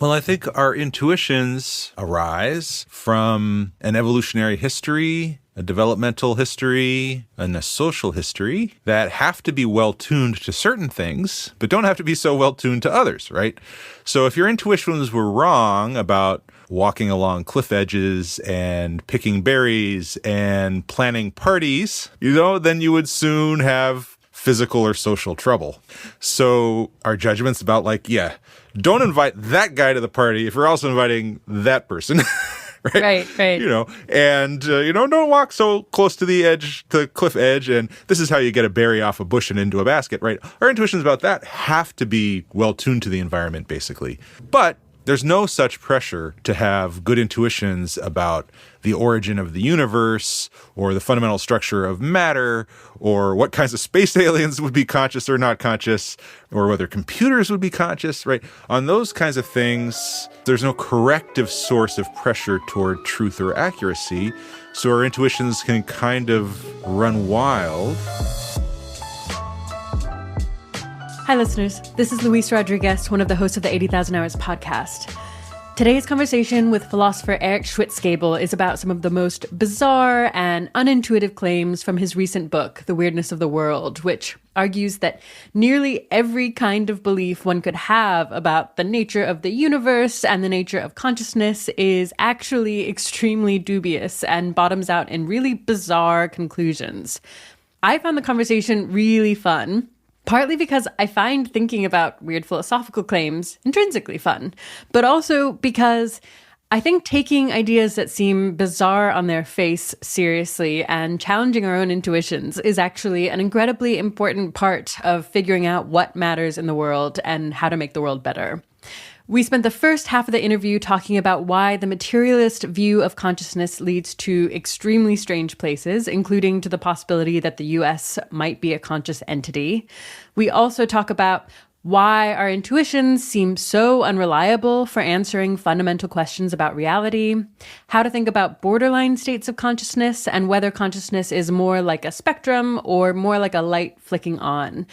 Well, I think our intuitions arise from an evolutionary history, a developmental history, and a social history that have to be well-tuned to certain things, but don't have to be so well-tuned to others, right? So if your intuitions were wrong about walking along cliff edges and picking berries and planning parties, then you would soon have physical or social trouble. So our judgments about don't invite that guy to the party if you're also inviting that person. Right. And don't walk so close to the cliff edge, and this is how you get a berry off a bush and into a basket, right? Our intuitions about that have to be well tuned to the environment, basically. But there's no such pressure to have good intuitions about the origin of the universe or the fundamental structure of matter or what kinds of space aliens would be conscious or not conscious or whether computers would be conscious, right? On those kinds of things, there's no corrective source of pressure toward truth or accuracy, so our intuitions can kind of run wild. Hi, listeners. This is Luisa Rodriguez, one of the hosts of the 80,000 Hours podcast. Today's conversation with philosopher Eric Schwitzgebel is about some of the most bizarre and unintuitive claims from his recent book, The Weirdness of the World, which argues that nearly every kind of belief one could have about the nature of the universe and the nature of consciousness is actually extremely dubious and bottoms out in really bizarre conclusions. I found the conversation really fun. Partly because I find thinking about weird philosophical claims intrinsically fun, but also because I think taking ideas that seem bizarre on their face seriously and challenging our own intuitions is actually an incredibly important part of figuring out what matters in the world and how to make the world better. We spent the first half of the interview talking about why the materialist view of consciousness leads to extremely strange places, including to the possibility that the US might be a conscious entity. We also talk about why our intuitions seem so unreliable for answering fundamental questions about reality, how to think about borderline states of consciousness, and whether consciousness is more like a spectrum or more like a light flicking on.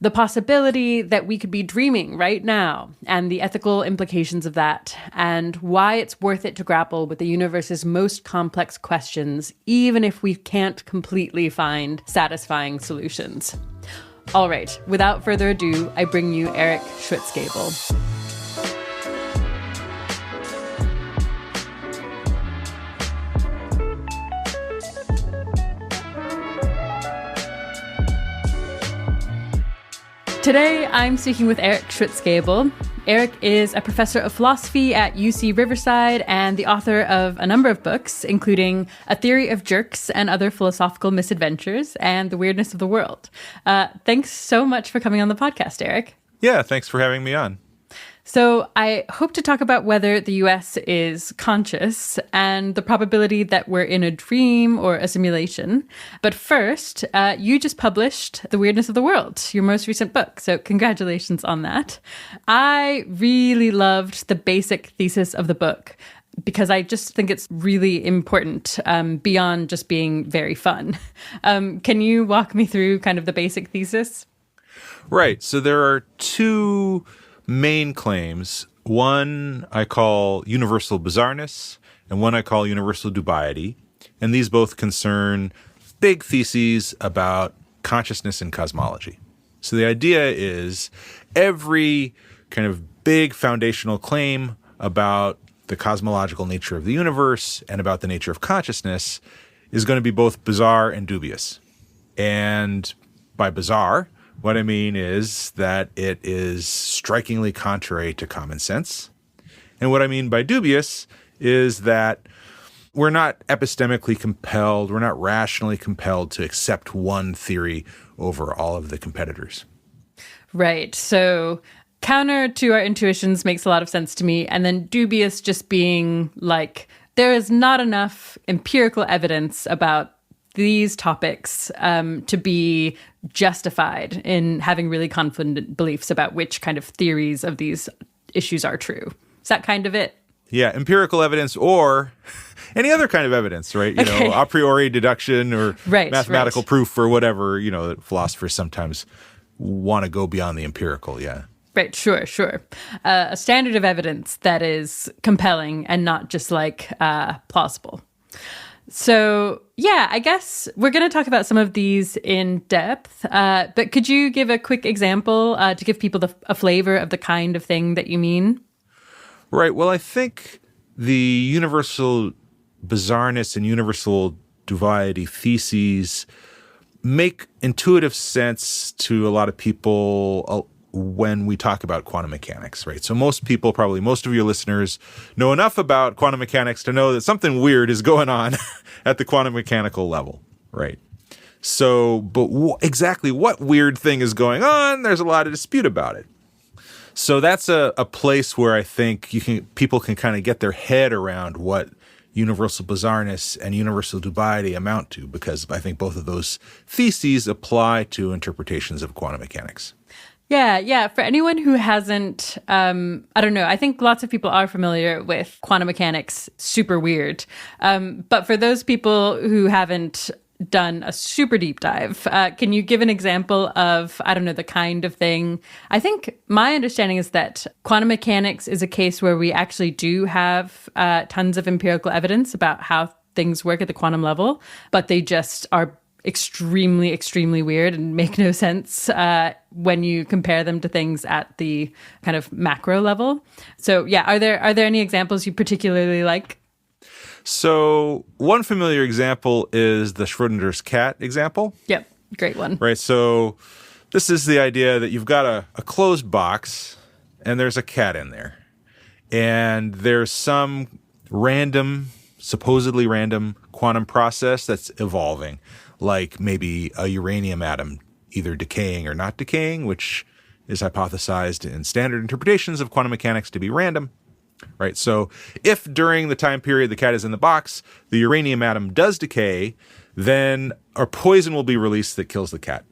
The possibility that we could be dreaming right now and the ethical implications of that, and why it's worth it to grapple with the universe's most complex questions, even if we can't completely find satisfying solutions. All right, without further ado, I bring you Eric Schwitzgebel. Today, I'm speaking with Eric Schwitzgebel. Eric is a professor of philosophy at UC Riverside and the author of a number of books, including A Theory of Jerks and Other Philosophical Misadventures and The Weirdness of the World. Thanks so much for coming on the podcast, Eric. Yeah, thanks for having me on. So I hope to talk about whether the US is conscious and the probability that we're in a dream or a simulation. But first, you just published The Weirdness of the World, your most recent book. So congratulations on that. I really loved the basic thesis of the book because I just think it's really important beyond just being very fun. Can you walk me through kind of the basic thesis? Right. So there are two main claims. One I call universal bizarreness, and one I call universal dubiety. And these both concern big theses about consciousness and cosmology. So the idea is every kind of big foundational claim about the cosmological nature of the universe and about the nature of consciousness is going to be both bizarre and dubious. And by bizarre, what I mean is that it is strikingly contrary to common sense. And what I mean by dubious is that we're not epistemically compelled, we're not rationally compelled to accept one theory over all of the competitors. Right. So counter to our intuitions makes a lot of sense to me. And then dubious just being like, there is not enough empirical evidence about these topics to be justified in having really confident beliefs about which kind of theories of these issues are true. Is that kind of it? Yeah, empirical evidence or any other kind of evidence, right? You know, a priori deduction or mathematical proof or whatever, that philosophers sometimes want to go beyond the empirical, yeah. Right, sure. A standard of evidence that is compelling and not just like plausible. So, yeah, I guess we're going to talk about some of these in depth. But could you give a quick example to give people a flavor of the kind of thing that you mean? Right. Well, I think the universal bizarreness and universal dubiety theses make intuitive sense to a lot of people when we talk about quantum mechanics, right? So most people, probably most of your listeners, know enough about quantum mechanics to know that something weird is going on at the quantum mechanical level, right? So, but exactly what weird thing is going on, there's a lot of dispute about it. So that's a place where I think people can kind of get their head around what universal bizarreness and universal dubiety amount to, because I think both of those theses apply to interpretations of quantum mechanics. Yeah. For anyone who hasn't, I don't know, I think lots of people are familiar with quantum mechanics, super weird. But for those people who haven't done a super deep dive, can you give an example of, I don't know, the kind of thing? I think my understanding is that quantum mechanics is a case where we actually do have tons of empirical evidence about how things work at the quantum level, but they just are extremely, extremely weird and make no sense when you compare them to things at the kind of macro level. So yeah, are there any examples you particularly like? So one familiar example is the Schrodinger's cat example. Yep, great one. Right, so this is the idea that you've got a closed box and there's a cat in there. And there's some supposedly random quantum process that's evolving, like maybe a uranium atom either decaying or not decaying, which is hypothesized in standard interpretations of quantum mechanics to be random, right? So if during the time period the cat is in the box, the uranium atom does decay, then a poison will be released that kills the cat.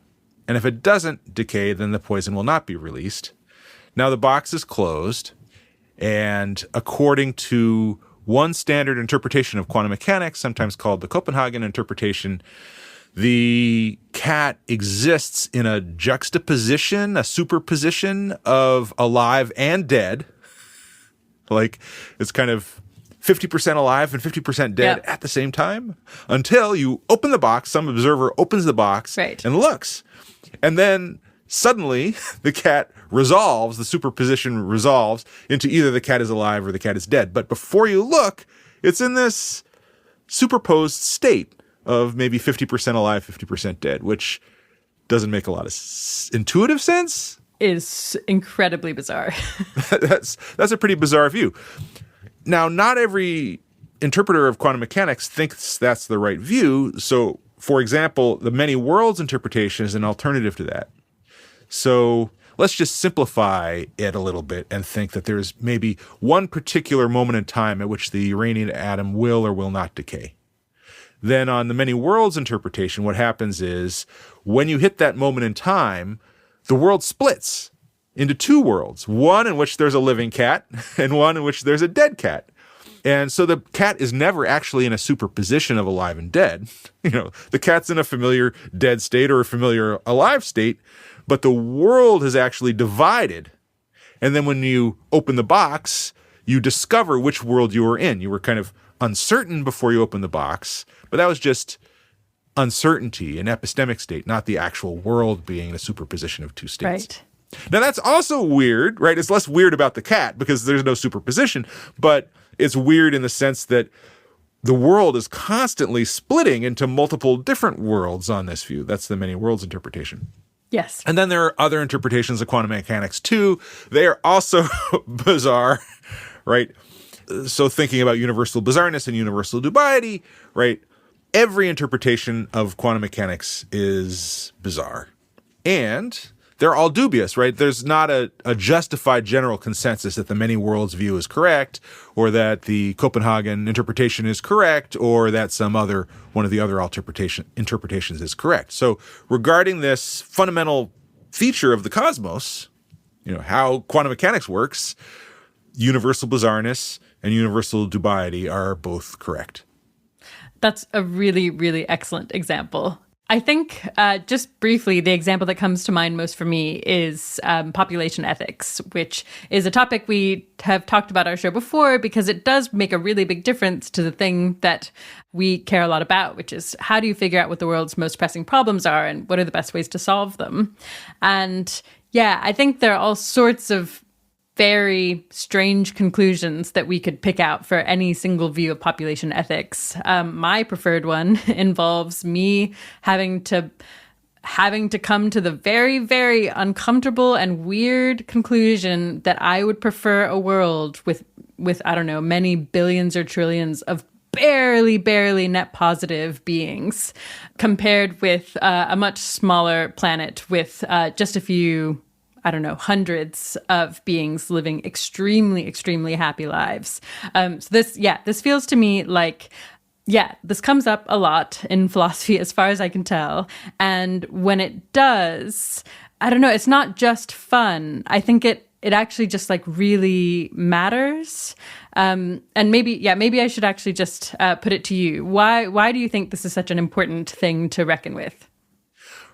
And if it doesn't decay, then the poison will not be released. Now the box is closed, and according to one standard interpretation of quantum mechanics, sometimes called the Copenhagen interpretation, the cat exists in a juxtaposition, a superposition of alive and dead. Like it's kind of 50% alive and 50% dead at the same time, until you open the box, some observer opens the box and looks. And then suddenly the cat the superposition resolves into either the cat is alive or the cat is dead. But before you look, it's in this superposed state of maybe 50% alive, 50% dead, which doesn't make a lot of intuitive sense. Is incredibly bizarre. That's a pretty bizarre view. Now, not every interpreter of quantum mechanics thinks that's the right view. So, for example, the many worlds interpretation is an alternative to that. So let's just simplify it a little bit and think that there's maybe one particular moment in time at which the uranium atom will or will not decay. Then on the many worlds interpretation, what happens is when you hit that moment in time, the world splits into two worlds, one in which there's a living cat and one in which there's a dead cat. And so the cat is never actually in a superposition of alive and dead. You know, the cat's in a familiar dead state or a familiar alive state, but the world is actually divided. And then when you open the box, you discover which world you were in. You were kind of uncertain before you opened the box, but that was just uncertainty, an epistemic state, not the actual world being a superposition of two states. Right. Now that's also weird, right? It's less weird about the cat because there's no superposition, but it's weird in the sense that the world is constantly splitting into multiple different worlds on this view. That's the many worlds interpretation. Yes. And then there are other interpretations of quantum mechanics too. They are also bizarre, right? So thinking about universal bizarreness and universal dubiety, right? Every interpretation of quantum mechanics is bizarre. And they're all dubious, right? There's not a justified general consensus that the many worlds view is correct, or that the Copenhagen interpretation is correct, or that some other one of the other interpretations is correct. So regarding this fundamental feature of the cosmos, you know, how quantum mechanics works, universal bizarreness and universal dubiety are both correct. That's a really, really excellent example. I think just briefly, the example that comes to mind most for me is population ethics, which is a topic we have talked about our show before because it does make a really big difference to the thing that we care a lot about, which is how do you figure out what the world's most pressing problems are and what are the best ways to solve them? And yeah, I think there are all sorts of very strange conclusions that we could pick out for any single view of population ethics. My preferred one involves me having to come to the very, very uncomfortable and weird conclusion that I would prefer a world with I don't know, many billions or trillions of barely net positive beings compared with a much smaller planet with just a few, I don't know, hundreds of beings living extremely, extremely happy lives. So this feels to me like, this comes up a lot in philosophy as far as I can tell. And when it does, I don't know, it's not just fun. I think it actually just like really matters. And maybe I should actually just put it to you. Why do you think this is such an important thing to reckon with?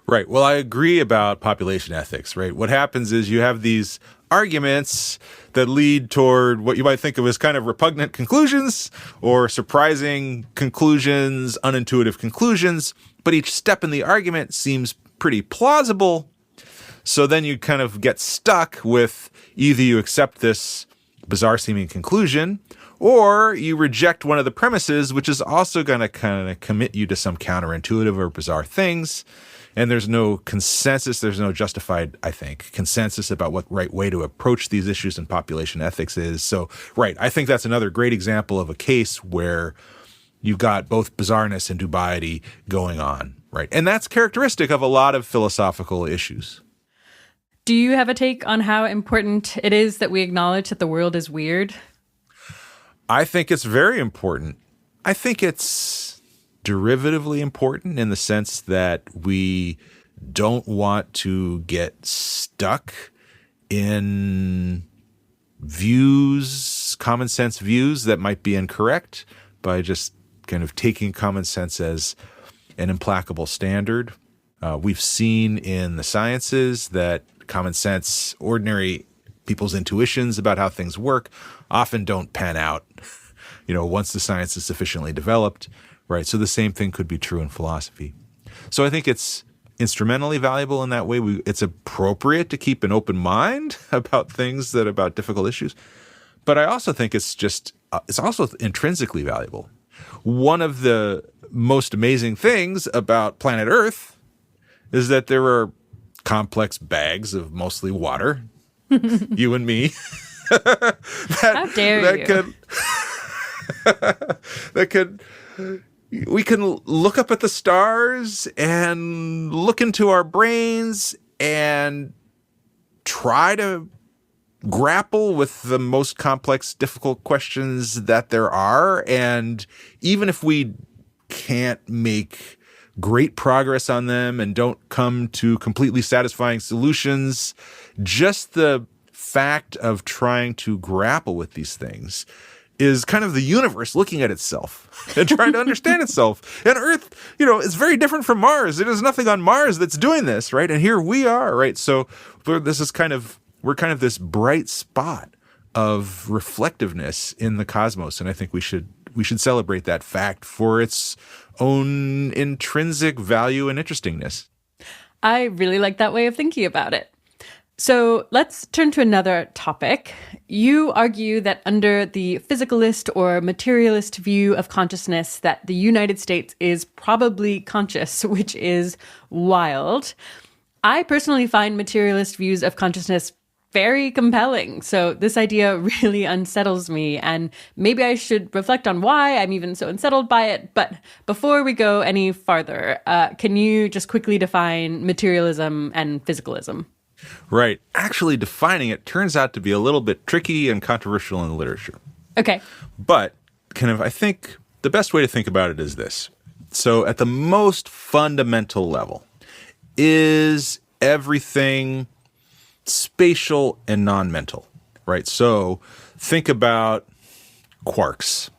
Right. Well, I agree about population ethics, right? What happens is you have these arguments that lead toward what you might think of as kind of repugnant conclusions or surprising conclusions, unintuitive conclusions, but each step in the argument seems pretty plausible. So then you kind of get stuck with either you accept this bizarre seeming conclusion or you reject one of the premises, which is also going to kind of commit you to some counterintuitive or bizarre things. And there's no consensus, there's no justified, I think, consensus about what right way to approach these issues in population ethics is. So, right, I think that's another great example of a case where you've got both bizarreness and dubiety going on, right? And that's characteristic of a lot of philosophical issues. Do you have a take on how important it is that we acknowledge that the world is weird? I think it's very important. I think it's derivatively important in the sense that we don't want to get stuck in views, common sense views that might be incorrect by just kind of taking common sense as an implacable standard. We've seen in the sciences that common sense, ordinary people's intuitions about how things work often don't pan out, once the science is sufficiently developed. Right. So the same thing could be true in philosophy. So I think it's instrumentally valuable in that way. It's appropriate to keep an open mind about things about difficult issues. But I also think it's also intrinsically valuable. One of the most amazing things about planet Earth is that there are complex bags of mostly water, you and me. How dare you? We can look up at the stars and look into our brains and try to grapple with the most complex, difficult questions that there are. And even if we can't make great progress on them and don't come to completely satisfying solutions, just the fact of trying to grapple with these things is kind of the universe looking at itself and trying to understand itself. And Earth, is very different from Mars. There's nothing on Mars that's doing this, right? And here we are, right? So we're kind of this bright spot of reflectiveness in the cosmos. And I think we should celebrate that fact for its own intrinsic value and interestingness. I really like that way of thinking about it. So let's turn to another topic. You argue that under the physicalist or materialist view of consciousness that the United States is probably conscious, which is wild. I personally find materialist views of consciousness very compelling. So this idea really unsettles me, and maybe I should reflect on why I'm even so unsettled by it. But before we go any farther, can you just quickly define materialism and physicalism? Right. Actually, defining it turns out to be a little bit tricky and controversial in the literature. Okay. But I think the best way to think about it is this. So at the most fundamental level, is everything spatial and non-mental, right? So think about quarks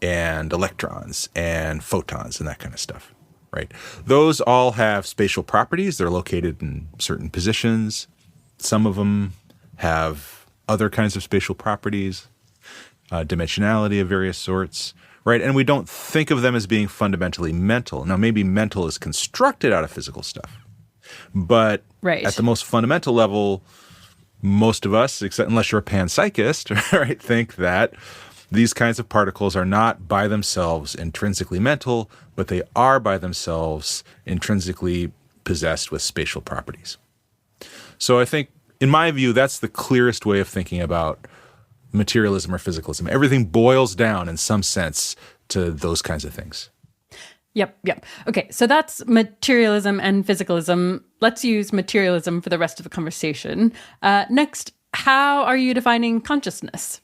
and electrons and photons and that kind of stuff. right? Those all have spatial properties. They're located in certain positions. Some of them have other kinds of spatial properties, dimensionality of various sorts, right? And we don't think of them as being fundamentally mental. Now, maybe mental is constructed out of physical stuff, but at the most fundamental level, most of us, except unless you're a panpsychist, right, think that these kinds of particles are not by themselves intrinsically mental, but they are by themselves intrinsically possessed with spatial properties. So I think, in my view, that's the clearest way of thinking about materialism or physicalism. Everything boils down in some sense to those kinds of things. Yep. Okay, so that's materialism and physicalism. Let's use materialism for the rest of the conversation. Next, how are you defining consciousness?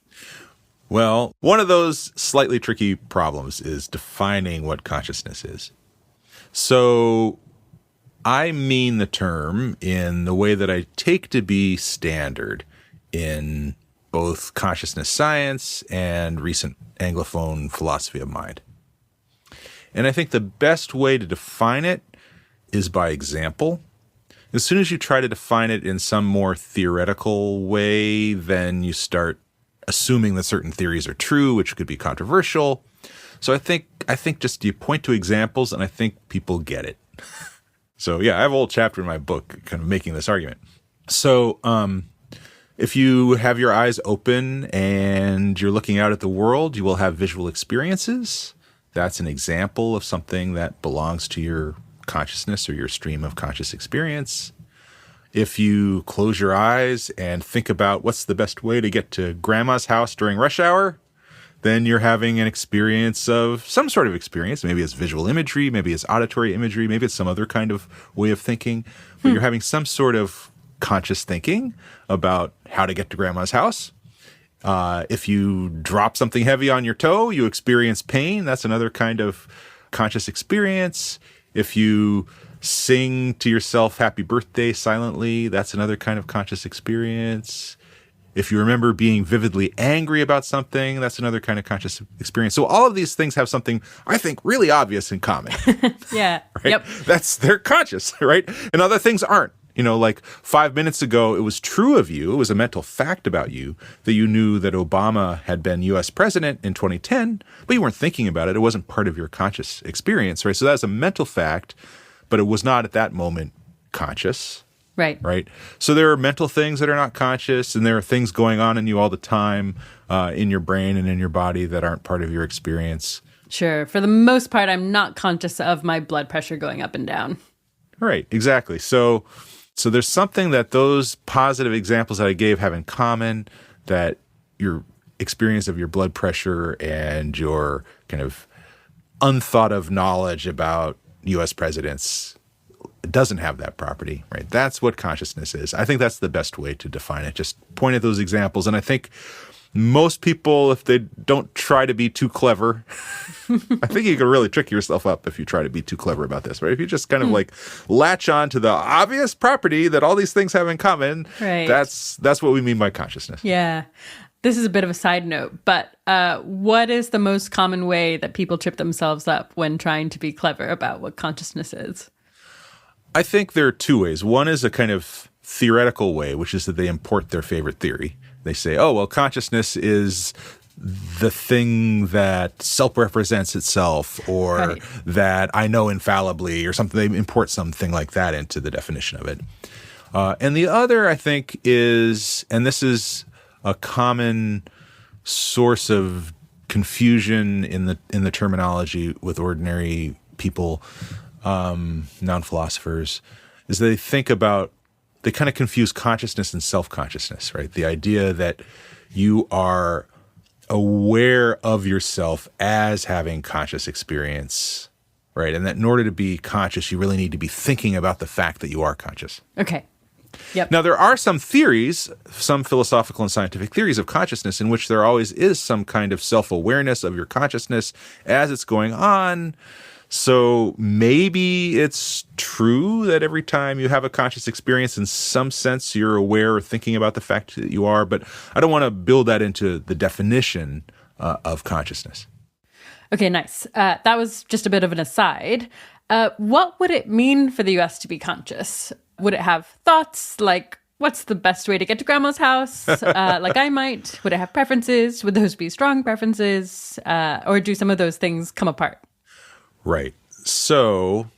Well, one of those slightly tricky problems is defining what consciousness is. So I mean the term in the way that I take to be standard in both consciousness science and recent Anglophone philosophy of mind. And I think the best way to define it is by example. As soon as you try to define it in some more theoretical way, then you start assuming that certain theories are true, which could be controversial. So I think just you point to examples, and I think people get it. So yeah, I have a whole chapter in my book kind of making this argument. So if you have your eyes open and you're looking out at the world, you will have visual experiences. That's an example of something that belongs to your consciousness or your stream of conscious experience. If you close your eyes and think about what's the best way to get to grandma's house during rush hour, then you're having an experience of some sort of experience. Maybe it's visual imagery, maybe it's auditory imagery, maybe it's some other kind of way of thinking. But you're having some sort of conscious thinking about how to get to grandma's house. If you drop something heavy on your toe, you experience pain. That's another kind of conscious experience. If you sing to yourself happy birthday silently, that's another kind of conscious experience. If you remember being vividly angry about something, that's another kind of conscious experience. So all of these things have something, I think, really obvious in common. Yeah. Right? Yep. They're conscious, right? And other things aren't. You know, like 5 minutes ago, it was true of you, it was a mental fact about you, that you knew that Obama had been U.S. president in 2010, but you weren't thinking about it. It wasn't part of your conscious experience, right? So that's a mental fact, but it was not at that moment conscious. Right. So there are mental things that are not conscious, and there are things going on in you all the time in your brain and in your body that aren't part of your experience. Sure. For the most part, I'm not conscious of my blood pressure going up and down. Right. Exactly. So there's something that those positive examples that I gave have in common, that your experience of your blood pressure and your kind of unthought of knowledge about U.S. presidents doesn't have that property, right? That's what consciousness is. I think that's the best way to define it. Just point at those examples. And I think most people, if they don't try to be too clever, I think you can really trick yourself up if you try to be too clever about this, right? If you just kind of like latch on to the obvious property that all these things have in common, right. That's what we mean by consciousness. Yeah. This is a bit of a side note, but what is the most common way that people trip themselves up when trying to be clever about what consciousness is? I think there are two ways. One is a kind of theoretical way, which is that they import their favorite theory. They say, oh, well, consciousness is the thing that self-represents itself, or that I know infallibly, or something. They import something like that into the definition of it. And the other, I think, is, and this is a common source of confusion in the terminology with ordinary people, non-philosophers, is they kind of confuse consciousness and self-consciousness, right? The idea that you are aware of yourself as having conscious experience, right? And that in order to be conscious, you really need to be thinking about the fact that you are conscious. Okay. Yep. Now, there are some theories, some philosophical and scientific theories of consciousness in which there always is some kind of self-awareness of your consciousness as it's going on. So maybe it's true that every time you have a conscious experience, in some sense, you're aware or thinking about the fact that you are, but I don't want to build that into the definition of consciousness. Okay, nice. That was just a bit of an aside. What would it mean for the US to be conscious? Would it have thoughts like, what's the best way to get to grandma's house? Like I might. Would it have preferences? Would those be strong preferences? Or do some of those things come apart? Right. So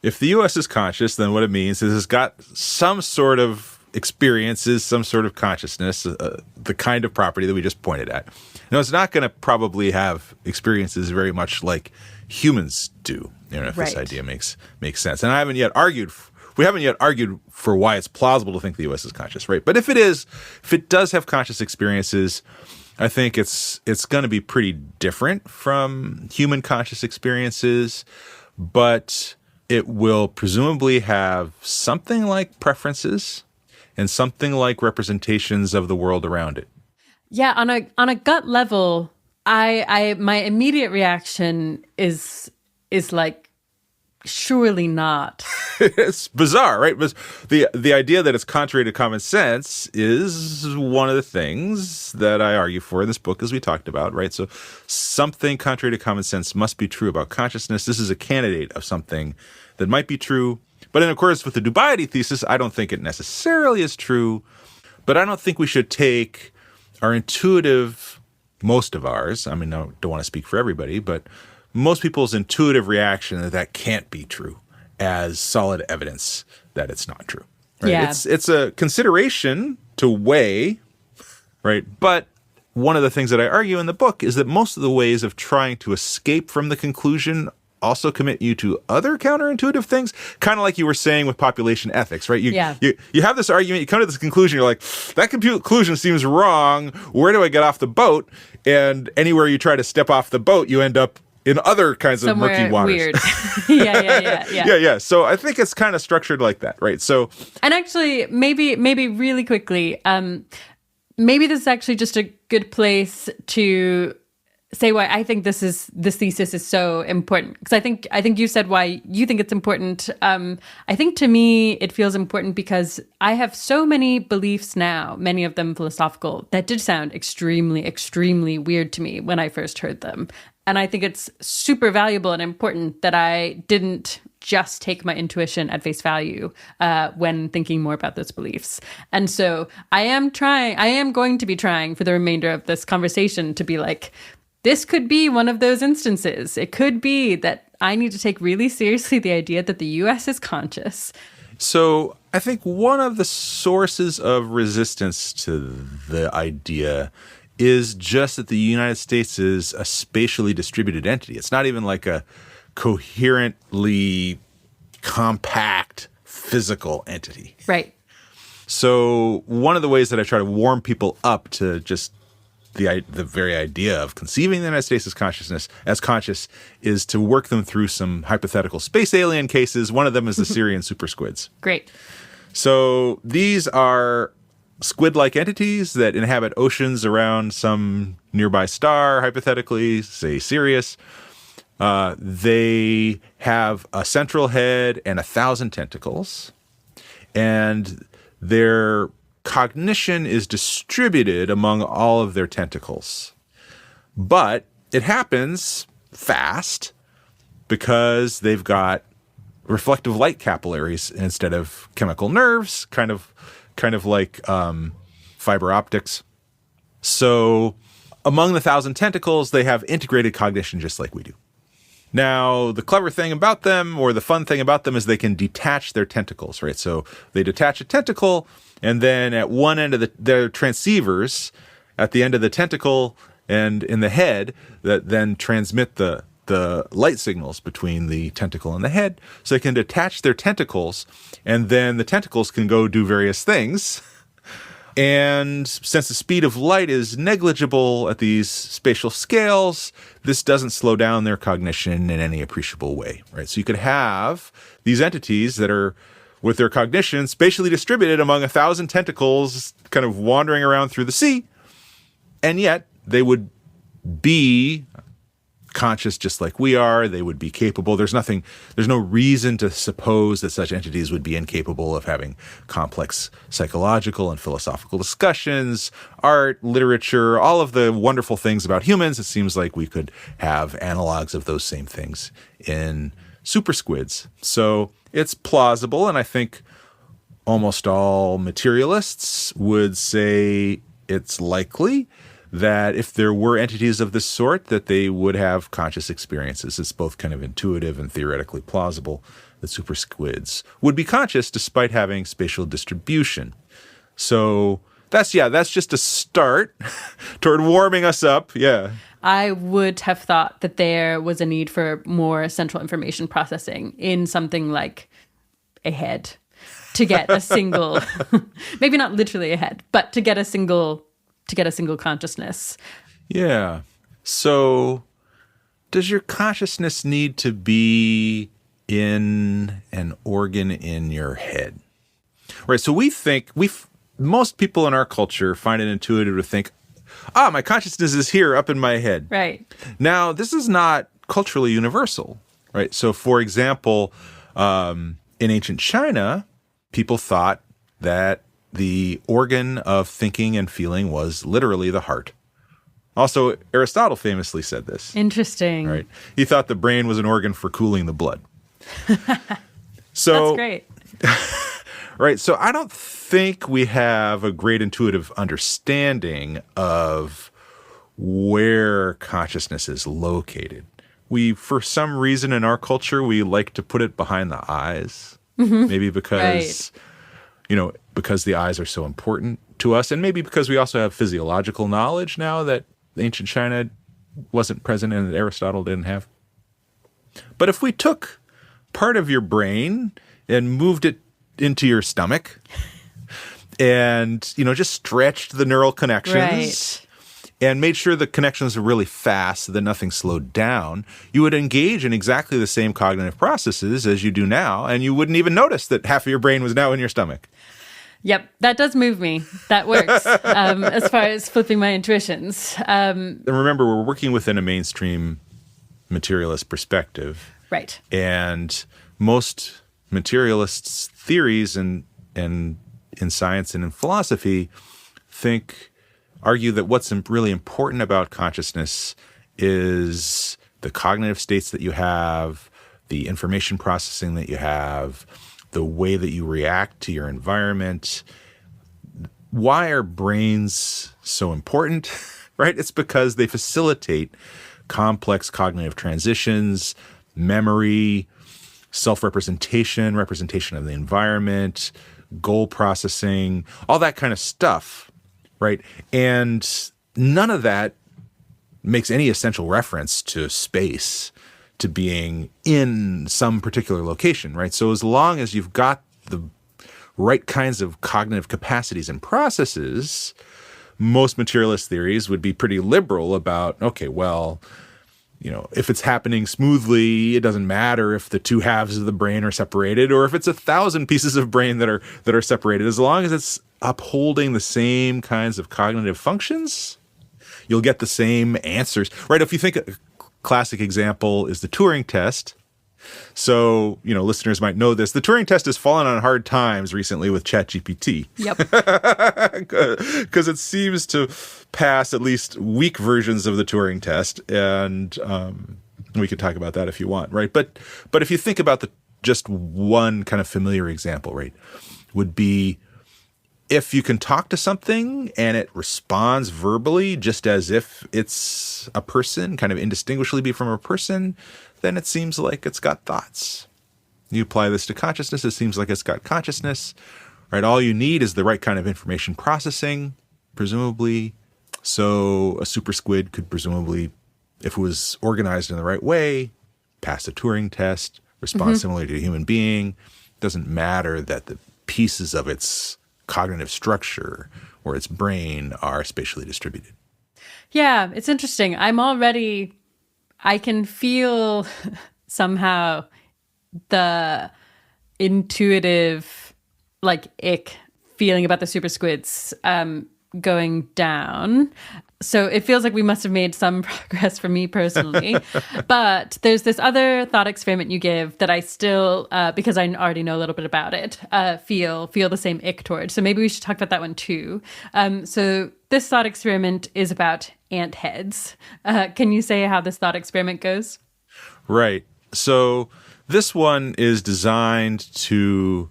if the U.S. is conscious, then what it means is it's got some sort of experiences, some sort of consciousness, the kind of property that we just pointed at. Now, it's not going to probably have experiences very much like humans do, if this idea makes sense. And we haven't yet argued for why it's plausible to think the U.S. is conscious, right? But if it does have conscious experiences, I think it's going to be pretty different from human conscious experiences, but it will presumably have something like preferences and something like representations of the world around it. Yeah, on a gut level, I my immediate reaction is like, surely not. It's bizarre, right? But the idea that it's contrary to common sense is one of the things that I argue for in this book, as we talked about, right? So something contrary to common sense must be true about consciousness. This is a candidate of something that might be true. But in accordance with the dubiety thesis, I don't think it necessarily is true. But I don't think we should take our intuitive, most of ours, I mean, I don't want to speak for everybody, but most people's intuitive reaction that can't be true as solid evidence that it's not true. Right? Yeah. It's a consideration to weigh, right? But one of the things that I argue in the book is that most of the ways of trying to escape from the conclusion also commit you to other counterintuitive things, kind of like you were saying with population ethics, right? You have this argument, you come to this conclusion, you're like, that conclusion seems wrong. Where do I get off the boat? And anywhere you try to step off the boat, you end up in other kinds of murky waters. Weird. Yeah. So I think it's kind of structured like that, right? So, and actually, maybe really quickly, maybe this is actually just a good place to say why I think this thesis is so important, because I think you said why you think it's important. I think to me it feels important because I have so many beliefs now, many of them philosophical, that did sound extremely, extremely weird to me when I first heard them. And I think it's super valuable and important that I didn't just take my intuition at face value when thinking more about those beliefs. And so I am going to be trying for the remainder of this conversation to be like, this could be one of those instances. It could be that I need to take really seriously the idea that the U.S. is conscious. So I think one of the sources of resistance to the idea is just that the United States is a spatially distributed entity. It's not even like a coherently compact physical entity. Right. So one of the ways that I try to warm people up to just the very idea of conceiving the United States as conscious is to work them through some hypothetical space alien cases. One of them is the Syrian Supersquids. Great. So these are squid-like entities that inhabit oceans around some nearby star, hypothetically, say Sirius. They have a central head and 1,000 tentacles, and their cognition is distributed among all of their tentacles. But it happens fast because they've got reflective light capillaries instead of chemical nerves, kind of like fiber optics. So among the 1,000 tentacles, they have integrated cognition just like we do. Now, the clever thing about them, or the fun thing about them, is they can detach their tentacles, right? So they detach a tentacle, and then at one end of their transceivers, at the end of the tentacle and in the head, that then transmit the light signals between the tentacle and the head. So they can detach their tentacles, and then the tentacles can go do various things. And since the speed of light is negligible at these spatial scales, this doesn't slow down their cognition in any appreciable way, right? So you could have these entities that are, with their cognition, spatially distributed among 1,000 tentacles, kind of wandering around through the sea, and yet they would be conscious just like we are. They would be capable. There's no reason to suppose that such entities would be incapable of having complex psychological and philosophical discussions, art, literature, all of the wonderful things about humans. It seems like we could have analogs of those same things in supersquids. So it's plausible, and I think almost all materialists would say it's likely that if there were entities of this sort, that they would have conscious experiences. It's both kind of intuitive and theoretically plausible that supersquids would be conscious despite having spatial distribution. So that's just a start toward warming us up. Yeah. I would have thought that there was a need for more central information processing in something like a head to get a single, maybe not literally a head, but to get a single consciousness. Yeah. So does your consciousness need to be in an organ in your head? Right. So most people in our culture find it intuitive to think, my consciousness is here up in my head. Right. Now, this is not culturally universal, right? So, for example, in ancient China, people thought that the organ of thinking and feeling was literally the heart. Also, Aristotle famously said this. Interesting. Right? He thought the brain was an organ for cooling the blood. So, that's great. Right. So I don't think we have a great intuitive understanding of where consciousness is located. For some reason in our culture, we like to put it behind the eyes. Mm-hmm. Maybe because, right. Because the eyes are so important to us. And maybe because we also have physiological knowledge now that ancient China wasn't present and that Aristotle didn't have. But if we took part of your brain and moved it into your stomach and, just stretched the neural connections and made sure the connections were really fast so that nothing slowed down, you would engage in exactly the same cognitive processes as you do now, and you wouldn't even notice that half of your brain was now in your stomach. Yep, that does move me. That works as far as flipping my intuitions. And remember, we're working within a mainstream materialist perspective. Right. And most materialists' theories and in science and in philosophy argue that what's really important about consciousness is the cognitive states that you have, the information processing that you have, the way that you react to your environment. Why are brains so important? Right? It's because they facilitate complex cognitive transitions, memory, self-representation, representation of the environment, goal processing, all that kind of stuff, right? And none of that makes any essential reference to space, to being in some particular location, right? So as long as you've got the right kinds of cognitive capacities and processes, most materialist theories would be pretty liberal about, okay, well, if it's happening smoothly, it doesn't matter if the two halves of the brain are separated or if it's 1,000 pieces of brain that are separated. As long as it's upholding the same kinds of cognitive functions, you'll get the same answers, right? If you think a classic example is the Turing test. So, listeners might know this. The Turing test has fallen on hard times recently with ChatGPT. Yep. Because it seems to pass at least weak versions of the Turing test. And we could talk about that if you want, right? But if you think about just one kind of familiar example, right, would be if you can talk to something and it responds verbally just as if it's a person, kind of indistinguishably from a person, then it seems like it's got thoughts. You apply this to consciousness, it seems like it's got consciousness, right? All you need is the right kind of information processing, presumably. So a supersquid could presumably, if it was organized in the right way, pass the Turing test, respond similarly to a human being. It doesn't matter that the pieces of its cognitive structure or its brain are spatially distributed. Yeah, it's interesting. I can feel somehow the intuitive, ick feeling about the supersquids going down. So it feels like we must have made some progress for me personally. But there's this other thought experiment you give that I still, because I already know a little bit about it, feel the same ick towards. So maybe we should talk about that one too. So this thought experiment is about ant heads. Can you say how this thought experiment goes? Right. So This one is designed to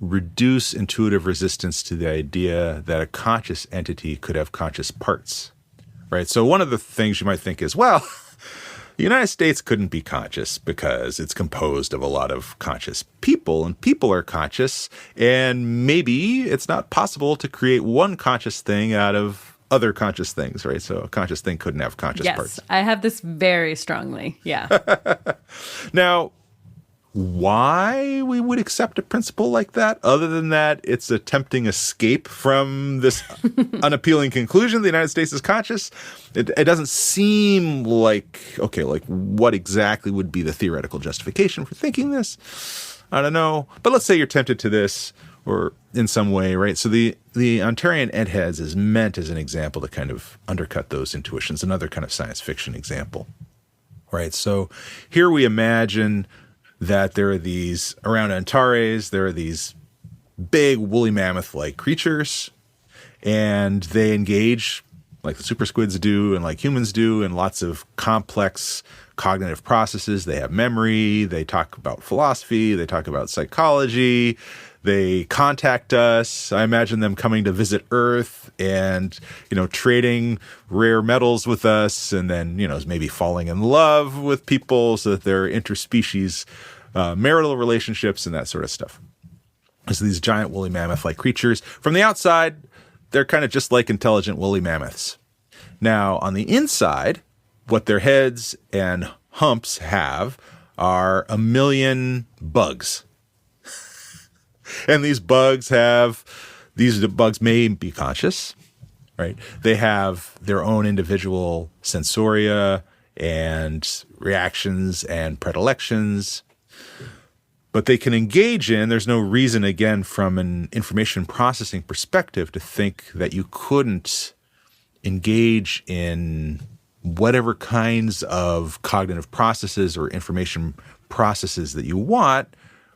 reduce intuitive resistance to the idea that a conscious entity could have conscious parts, right? So one of the things you might think is, well, the United States couldn't be conscious because it's composed of a lot of conscious people, and people are conscious, and maybe it's not possible to create one conscious thing out of other conscious things, right? So a conscious thing couldn't have conscious parts. Yes, I have this very strongly. Yeah. Now, why we would accept a principle like that, other than that it's a tempting escape from this unappealing conclusion the United States is conscious, it doesn't seem like, okay, like what exactly would be the theoretical justification for thinking this? I don't know. But let's say you're tempted to this, or in some way, right? So the Ontarian antheads is meant as an example to kind of undercut those intuitions, another kind of science fiction example, right? So here we imagine that there are these, around Antares, there are these big woolly mammoth-like creatures, and they engage, like the Supersquids do and like humans do, in lots of complex cognitive processes. They have memory, they talk about philosophy, they talk about psychology, they contact us. I imagine them coming to visit Earth and, trading rare metals with us, and then, maybe falling in love with people so that they're interspecies marital relationships and that sort of stuff. So these giant woolly mammoth-like creatures. From the outside, they're kind of just like intelligent woolly mammoths. Now, on the inside, what their heads and humps have are a million bugs. And these bugs may be conscious, right? They have their own individual sensoria and reactions and predilections, but they can engage in, there's no reason, again, from an information processing perspective to think that you couldn't engage in whatever kinds of cognitive processes or information processes that you want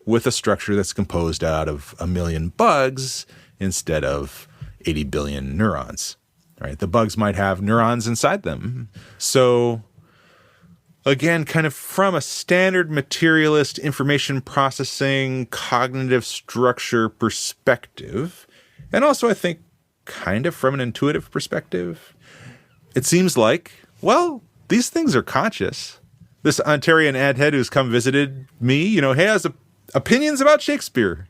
with a structure that's composed out of a million bugs instead of 80 billion neurons, right? The bugs might have neurons inside them. So again, kind of from a standard materialist information processing cognitive structure perspective, and also I think kind of from an intuitive perspective, it seems like, well, these things are conscious. This Ontarian anthead who's come visited me, has opinions about Shakespeare.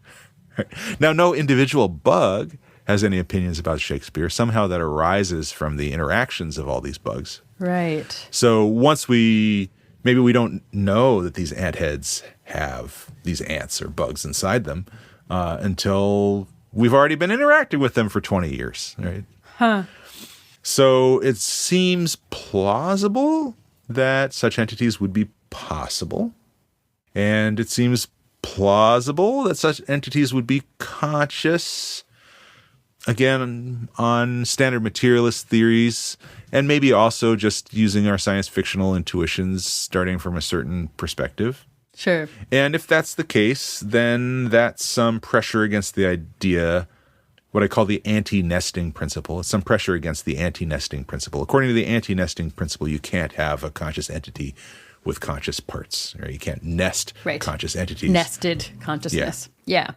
Now, no individual bug has any opinions about Shakespeare. Somehow that arises from the interactions of all these bugs. Right. So once maybe we don't know that these antheads have these ants or bugs inside them until we've already been interacting with them for 20 years, right? Huh. So it seems plausible that such entities would be possible. And it seems plausible that such entities would be conscious, again, on standard materialist theories, and maybe also just using our science fictional intuitions starting from a certain perspective. Sure. And if that's the case, then that's some pressure against the idea, what I call the anti-nesting principle. It's some pressure against the anti-nesting principle. According to the anti-nesting principle, you can't have a conscious entity with conscious parts, right? You can't nest conscious entities. Nested consciousness. Yeah.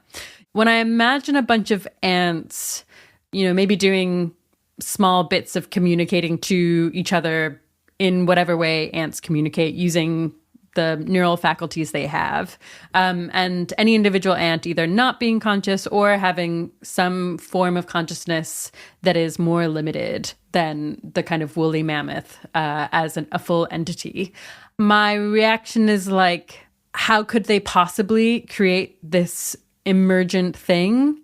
When I imagine a bunch of ants, maybe doing small bits of communicating to each other in whatever way ants communicate using the neural faculties they have, and any individual ant either not being conscious or having some form of consciousness that is more limited than the kind of woolly mammoth as a full entity. My reaction is like, how could they possibly create this emergent thing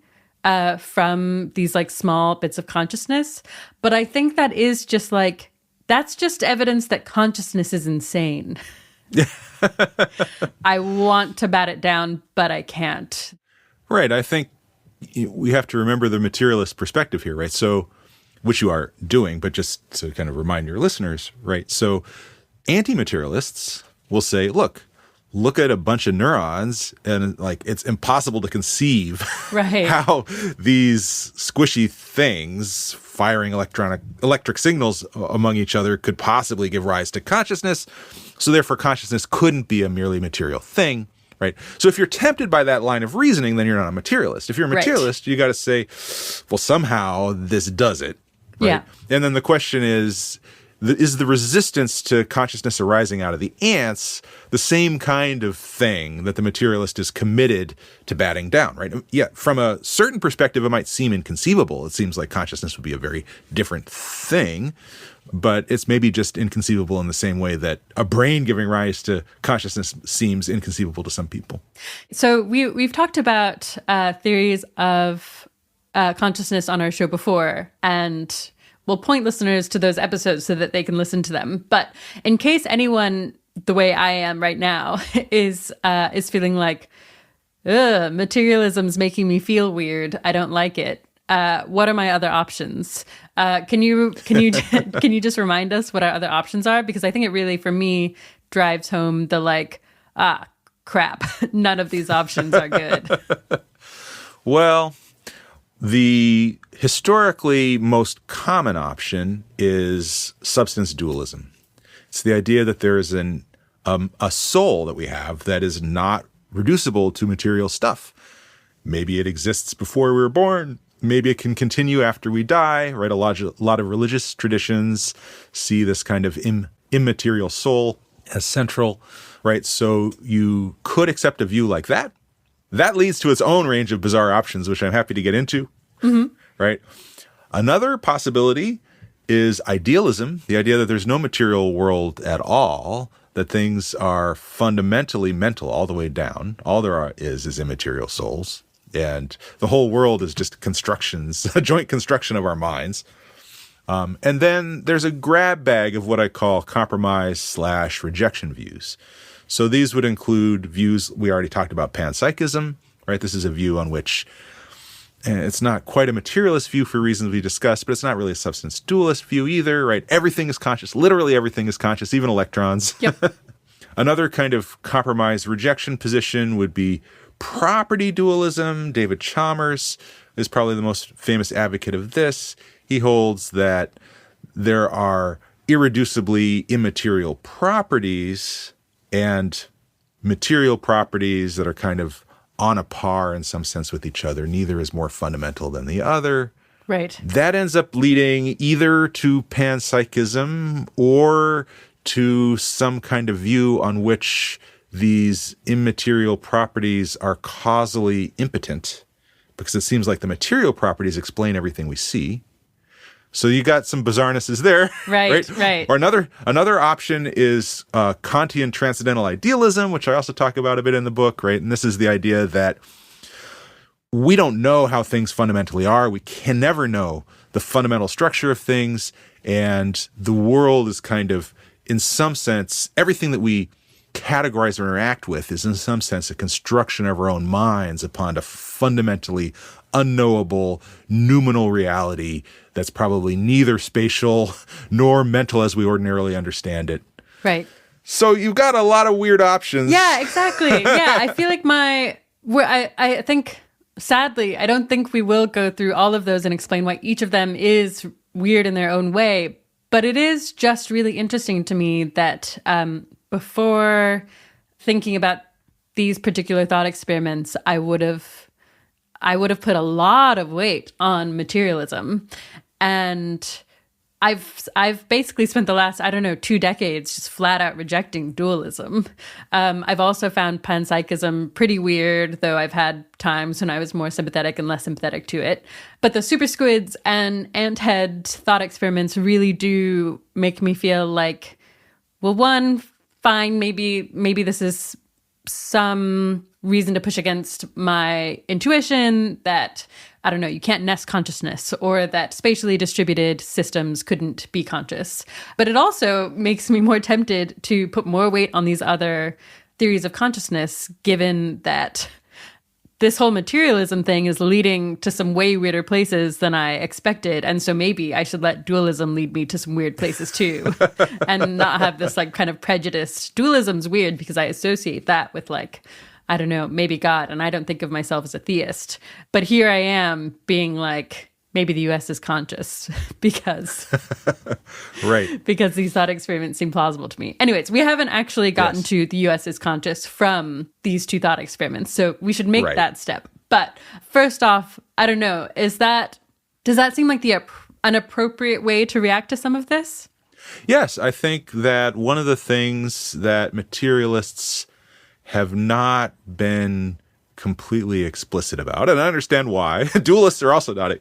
from these like small bits of consciousness? But I think that is just like, that's just evidence that consciousness is insane. I want to bat it down, but I can't. Right. I think we have to remember the materialist perspective here, right? So, which you are doing, but just to kind of remind your listeners, right? So anti-materialists will say, look at a bunch of neurons and like it's impossible to conceive how these squishy things firing electric signals among each other could possibly give rise to consciousness. So therefore consciousness couldn't be a merely material thing. right? So if you're tempted by that line of reasoning, then you're not a materialist. If you're a materialist, you got to say, well, somehow this does it, right? Yeah. And then the question is the resistance to consciousness arising out of the ants the same kind of thing that the materialist is committed to batting down, right? Yeah, from a certain perspective, it might seem inconceivable. It seems like consciousness would be a very different thing, but it's maybe just inconceivable in the same way that a brain giving rise to consciousness seems inconceivable to some people. So we've talked about theories of consciousness on our show before, and we'll point listeners to those episodes so that they can listen to them. But in case anyone, the way I am right now, is feeling like, materialism's making me feel weird, I don't like it. What are my other options? Can you just remind us what our other options are? Because I think it really, for me, drives home the crap, none of these options are good. Well, the historically most common option is substance dualism. It's the idea that there is a soul that we have that is not reducible to material stuff. Maybe it exists before we were born. Maybe it can continue after we die, right? A lot of religious traditions see this kind of immaterial soul as central, right? So you could accept a view like that. That leads to its own range of bizarre options, which I'm happy to get into, right? Another possibility is idealism, the idea that there's no material world at all, that things are fundamentally mental all the way down. All there is immaterial souls. And the whole world is just constructions, a joint construction of our minds. And then there's a grab bag of what I call compromise/rejection views. So these would include views, we already talked about panpsychism, right? This is a view on which it's not quite a materialist view for reasons we discussed, but it's not really a substance dualist view either, right? Everything is conscious. Literally everything is conscious, even electrons. Yep. Another kind of compromise rejection position would be property dualism. David Chalmers is probably the most famous advocate of this. He holds that there are irreducibly immaterial properties and material properties that are kind of on a par in some sense with each other. Neither is more fundamental than the other. Right. That ends up leading either to panpsychism or to some kind of view on which these immaterial properties are causally impotent, because it seems like the material properties explain everything we see. So you got some bizarrenesses there. Right. Or another option is Kantian transcendental idealism, which I also talk about a bit in the book, right? And this is the idea that we don't know how things fundamentally are. We can never know the fundamental structure of things. And the world is kind of, in some sense, everything that we categorize or interact with is in some sense a construction of our own minds upon a fundamentally unknowable noumenal reality that's probably neither spatial nor mental as we ordinarily understand it. Right. So you've got a lot of weird options. Yeah, exactly. Yeah, I feel like I think, sadly, I don't think we will go through all of those and explain why each of them is weird in their own way. But it is just really interesting to me that before thinking about these particular thought experiments, I would have put a lot of weight on materialism. And I've basically spent the last, 2 decades just flat out rejecting dualism. I've also found panpsychism pretty weird, though I've had times when I was more sympathetic and less sympathetic to it. But the Supersquids and anthead thought experiments really do make me feel like, well, one, fine, maybe this is some reason to push against my intuition that, I don't know, you can't nest consciousness, or that spatially distributed systems couldn't be conscious. But it also makes me more tempted to put more weight on these other theories of consciousness, given that this whole materialism thing is leading to some way weirder places than I expected. And so maybe I should let dualism lead me to some weird places too, and not have this kind of prejudice. Dualism's weird because I associate that with I don't know, maybe God, and I don't think of myself as a theist. But here I am being like, maybe the US is conscious because Right. because these thought experiments seem plausible to me. Anyways, we haven't actually gotten to the US is conscious from these two thought experiments, so we should make that step. But first off, I don't know, does that seem like an appropriate way to react to some of this? Yes, I think that one of the things that materialists have not been completely explicit about, and I understand why, dualists are also not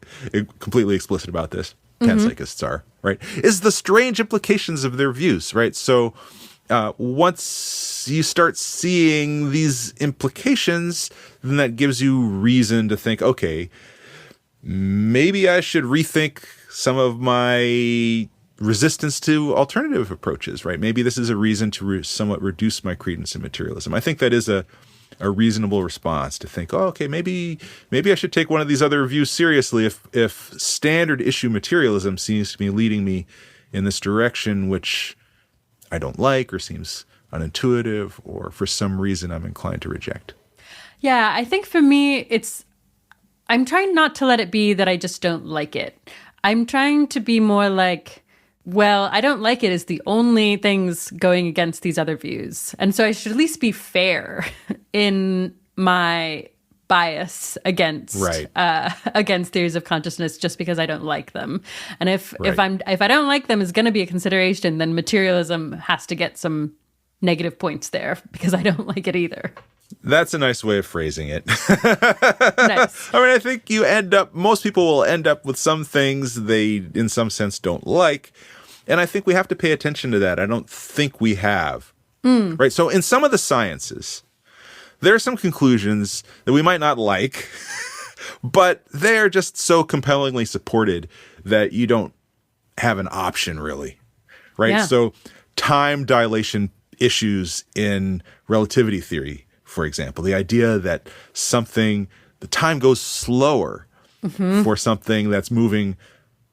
completely explicit about this, panpsychists are, right, is the strange implications of their views, right? So once you start seeing these implications, then that gives you reason to think, okay, maybe I should rethink some of my resistance to alternative approaches, right? Maybe this is a reason to somewhat reduce my credence in materialism. I think that is a reasonable response to think, oh, okay, maybe I should take one of these other views seriously if standard issue materialism seems to be leading me in this direction which I don't like or seems unintuitive or for some reason I'm inclined to reject. Yeah, I think for me, I'm trying not to let it be that I just don't like it. I'm trying to be more like, well, I don't like it is the only things going against these other views. And so I should at least be fair in my bias against theories of consciousness just because I don't like them. And if I don't like them is going to be a consideration, then materialism has to get some negative points there because I don't like it either. That's a nice way of phrasing it. Nice. I mean, I think most people will end up with some things they, in some sense, don't like. And I think we have to pay attention to that. I don't think we have. Right? So in some of the sciences, there are some conclusions that we might not like, but they're just so compellingly supported that you don't have an option, really. Right? Yeah. So time dilation issues in relativity theory, for example, the idea that the time goes slower for something that's moving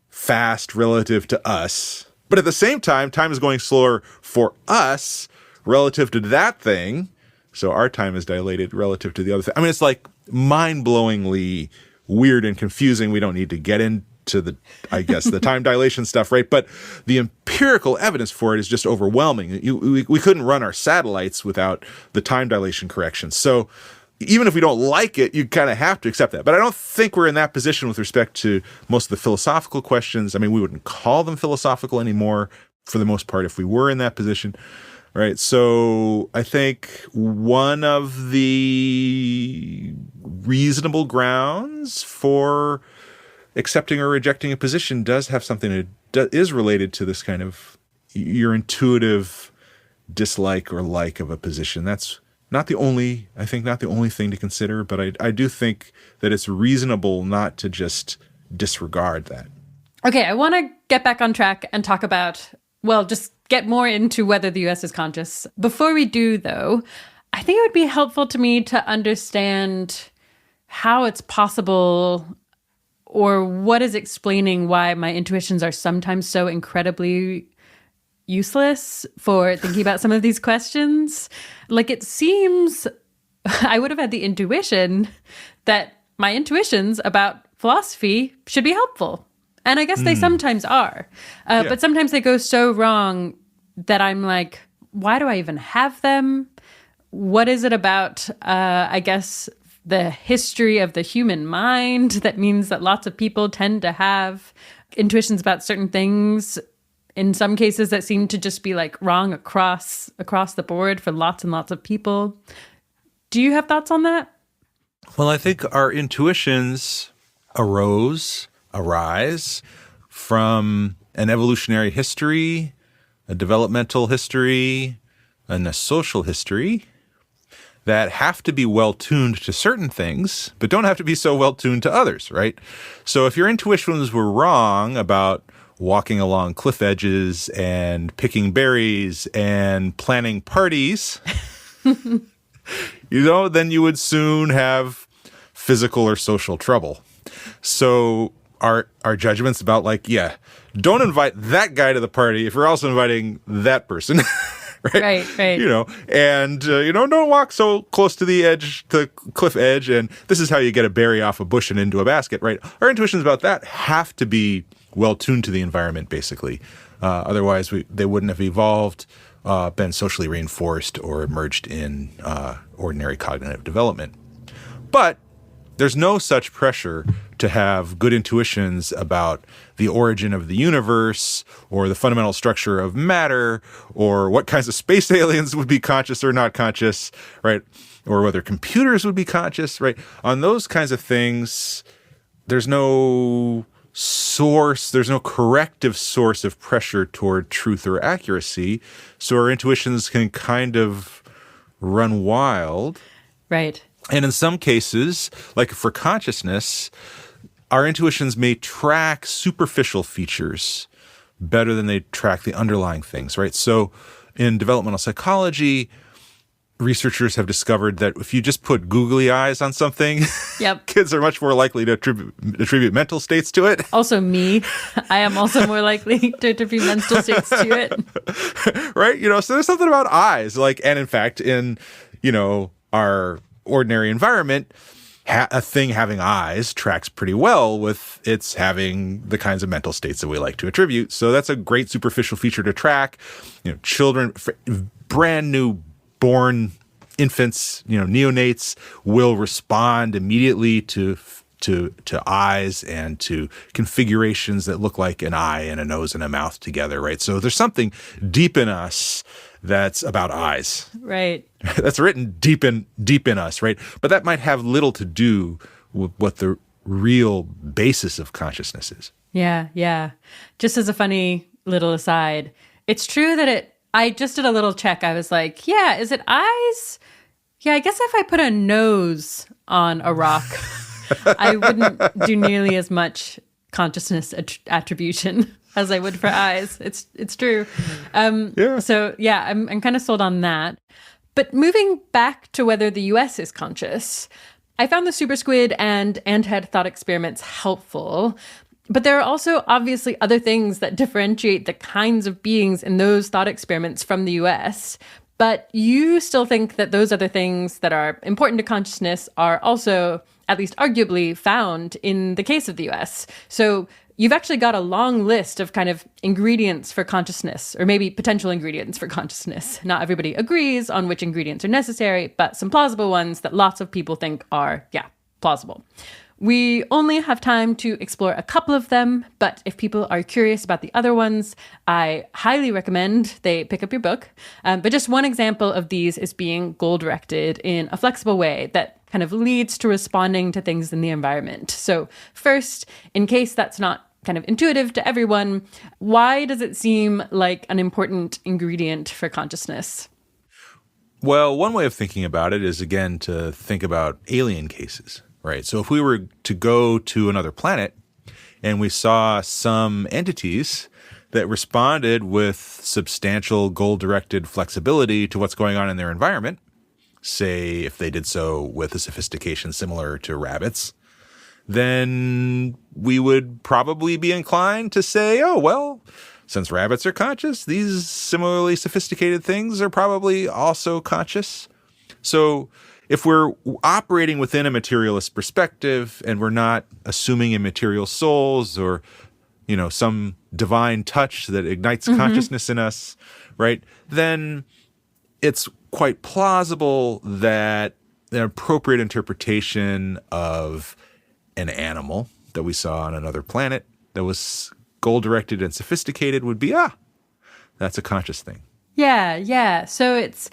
fast relative to us. But at the same time is going slower for us relative to that thing. So our time is dilated relative to the other thing. I mean, it's like mind-blowingly weird and confusing. We don't need to get into the time dilation stuff, right? But the empirical evidence for it is just overwhelming. We couldn't run our satellites without the time dilation corrections. So even if we don't like it, you kind of have to accept that. But I don't think we're in that position with respect to most of the philosophical questions. I mean, we wouldn't call them philosophical anymore for the most part if we were in that position, right? So I think one of the reasonable grounds for accepting or rejecting a position does have something that is related to this kind of your intuitive dislike or like of a position. That's not the only thing to consider, but I do think that it's reasonable not to just disregard that. Okay, I want to get back on track and talk about, just get more into whether the US is conscious. Before we do, though, I think it would be helpful to me to understand how it's possible or what is explaining why my intuitions are sometimes so incredibly useless for thinking about some of these questions. Like, it seems I would have had the intuition that my intuitions about philosophy should be helpful. And I guess they sometimes are. But sometimes they go so wrong that I'm like, why do I even have them? What is it about, the history of the human mind that means that lots of people tend to have intuitions about certain things, in some cases that seem to just be like wrong across the board for lots and lots of people. Do you have thoughts on that? Well, I think our intuitions arise from an evolutionary history, a developmental history, and a social history that have to be well-tuned to certain things, but don't have to be so well-tuned to others, right? So if your intuitions were wrong about walking along cliff edges and picking berries and planning parties, then you would soon have physical or social trouble. So our judgments about don't invite that guy to the party if you're also inviting that person, Right. And, don't walk so close to the cliff edge. And this is how you get a berry off a bush and into a basket, right? Our intuitions about that have to be well tuned to the environment, basically. Otherwise, they wouldn't have evolved, been socially reinforced, or emerged in ordinary cognitive development. But there's no such pressure to have good intuitions about the origin of the universe or the fundamental structure of matter or what kinds of space aliens would be conscious or not conscious, right? Or whether computers would be conscious, right? On those kinds of things, there's no source, there's no corrective source of pressure toward truth or accuracy. So our intuitions can kind of run wild. Right. And in some cases, like for consciousness, our intuitions may track superficial features better than they track the underlying things, right? So in developmental psychology, researchers have discovered that if you just put googly eyes on something, Yep. kids are much more likely to attribute mental states to it. Also me. I am also more likely to attribute mental states to it. Right? So there's something about eyes. And in fact, in, our ordinary environment, a thing having eyes tracks pretty well with its having the kinds of mental states that we like to attribute. So that's a great superficial feature to track. Children, brand new born infants, neonates will respond immediately to eyes and to configurations that look like an eye and a nose and a mouth together, right? So there's something deep in us that's about eyes. Right. That's written deep in us, right? But that might have little to do with what the real basis of consciousness is. Yeah. Just as a funny little aside, it's true that I just did a little check. I was like, yeah, is it eyes? Yeah, I guess if I put a nose on a rock, I wouldn't do nearly as much consciousness attribution as I would for eyes. It's true. Yeah. So yeah, I'm kind of sold on that. But moving back to whether the US is conscious, I found the Supersquid and anthead thought experiments helpful. But there are also obviously other things that differentiate the kinds of beings in those thought experiments from the US. But you still think that those other things that are important to consciousness are also, at least arguably, found in the case of the US. So you've actually got a long list of kind of ingredients for consciousness, or maybe potential ingredients for consciousness. Not everybody agrees on which ingredients are necessary, but some plausible ones that lots of people think are, plausible. We only have time to explore a couple of them, but if people are curious about the other ones, I highly recommend they pick up your book. But just one example of these is being goal-directed in a flexible way that kind of leads to responding to things in the environment. So first, in case that's not kind of intuitive to everyone, why does it seem like an important ingredient for consciousness? Well, one way of thinking about it is, again, to think about alien cases. Right. So if we were to go to another planet and we saw some entities that responded with substantial goal-directed flexibility to what's going on in their environment, say if they did so with a sophistication similar to rabbits, then we would probably be inclined to say, oh, well, since rabbits are conscious, these similarly sophisticated things are probably also conscious. So if we're operating within a materialist perspective and we're not assuming immaterial souls or, some divine touch that ignites consciousness in us, right, then it's quite plausible that an appropriate interpretation of an animal that we saw on another planet that was goal-directed and sophisticated would be, that's a conscious thing. Yeah. So it's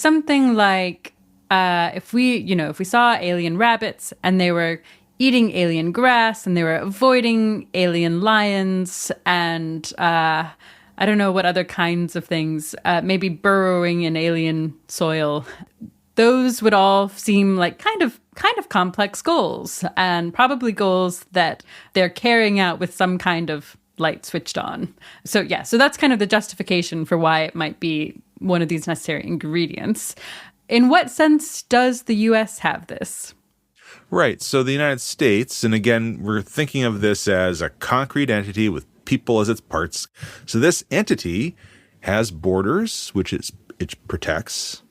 something like, if we saw alien rabbits and they were eating alien grass and they were avoiding alien lions and I don't know what other kinds of things, maybe burrowing in alien soil, those would all seem like kind of complex goals, and probably goals that they're carrying out with some kind of light switched on. So that's kind of the justification for why it might be one of these necessary ingredients. In what sense does the U.S. have this? Right. So the United States, and again, we're thinking of this as a concrete entity with people as its parts. So this entity has borders, which it protects.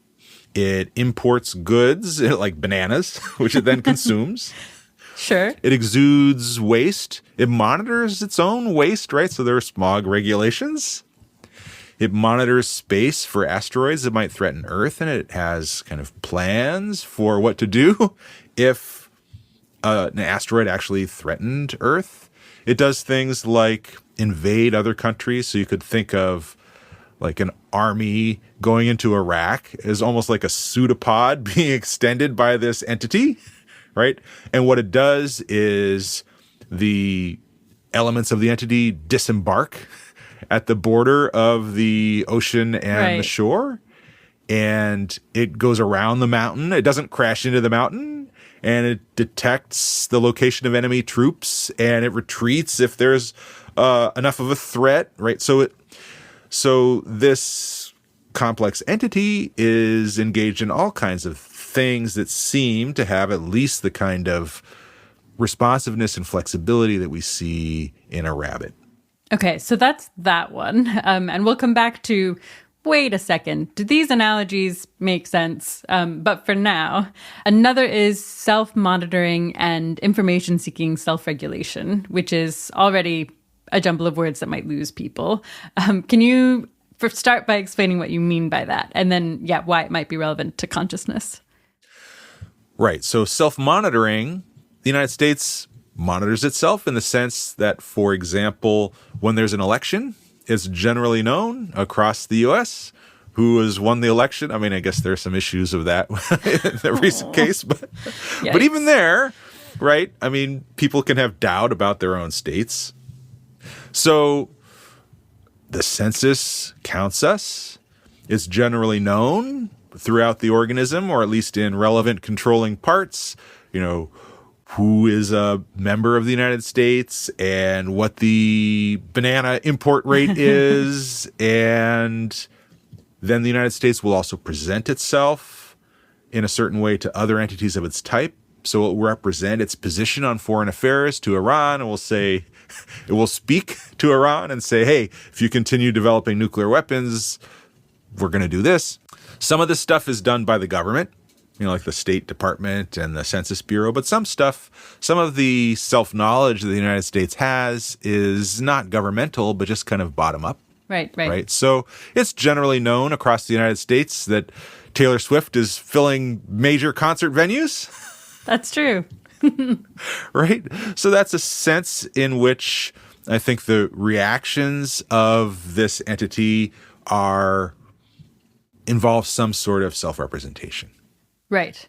It imports goods like bananas, which it then consumes. Sure. It exudes waste. It monitors its own waste, right? So there are smog regulations. It monitors space for asteroids that might threaten Earth, and it has kind of plans for what to do if an asteroid actually threatened Earth. It does things like invade other countries. So you could think of like an army going into Iraq as almost like a pseudopod being extended by this entity, right? And what it does is the elements of the entity disembark at the border of the ocean and the shore, and it goes around the mountain. It doesn't crash into the mountain, and it detects the location of enemy troops, and it retreats if there's enough of a threat, right? So this complex entity is engaged in all kinds of things that seem to have at least the kind of responsiveness and flexibility that we see in a rabbit. Okay, so that's that one. And we'll come back to, wait a second, do these analogies make sense? But for now, another is self-monitoring and information-seeking self-regulation, which is already a jumble of words that might lose people. Can you start by explaining what you mean by that? And then, why it might be relevant to consciousness. Right. So self-monitoring, the United States monitors itself in the sense that, for example, when there's an election, it's generally known across the U.S. who has won the election. I mean, I guess there are some issues of that in the recent case, but even there, right? I mean, people can have doubt about their own states. So the census counts us. It's generally known throughout the organism, or at least in relevant controlling parts, who is a member of the United States and what the banana import rate is. And then the United States will also present itself in a certain way to other entities of its type. So it will represent its position on foreign affairs to Iran, and it will speak to Iran and say, hey, if you continue developing nuclear weapons, we're going to do this. Some of this stuff is done by the government, like the State Department and the Census Bureau. But some of the self-knowledge that the United States has is not governmental, but just kind of bottom up. Right. So it's generally known across the United States that Taylor Swift is filling major concert venues. That's true. Right? So that's a sense in which I think the reactions of this entity involve some sort of self-representation. Right.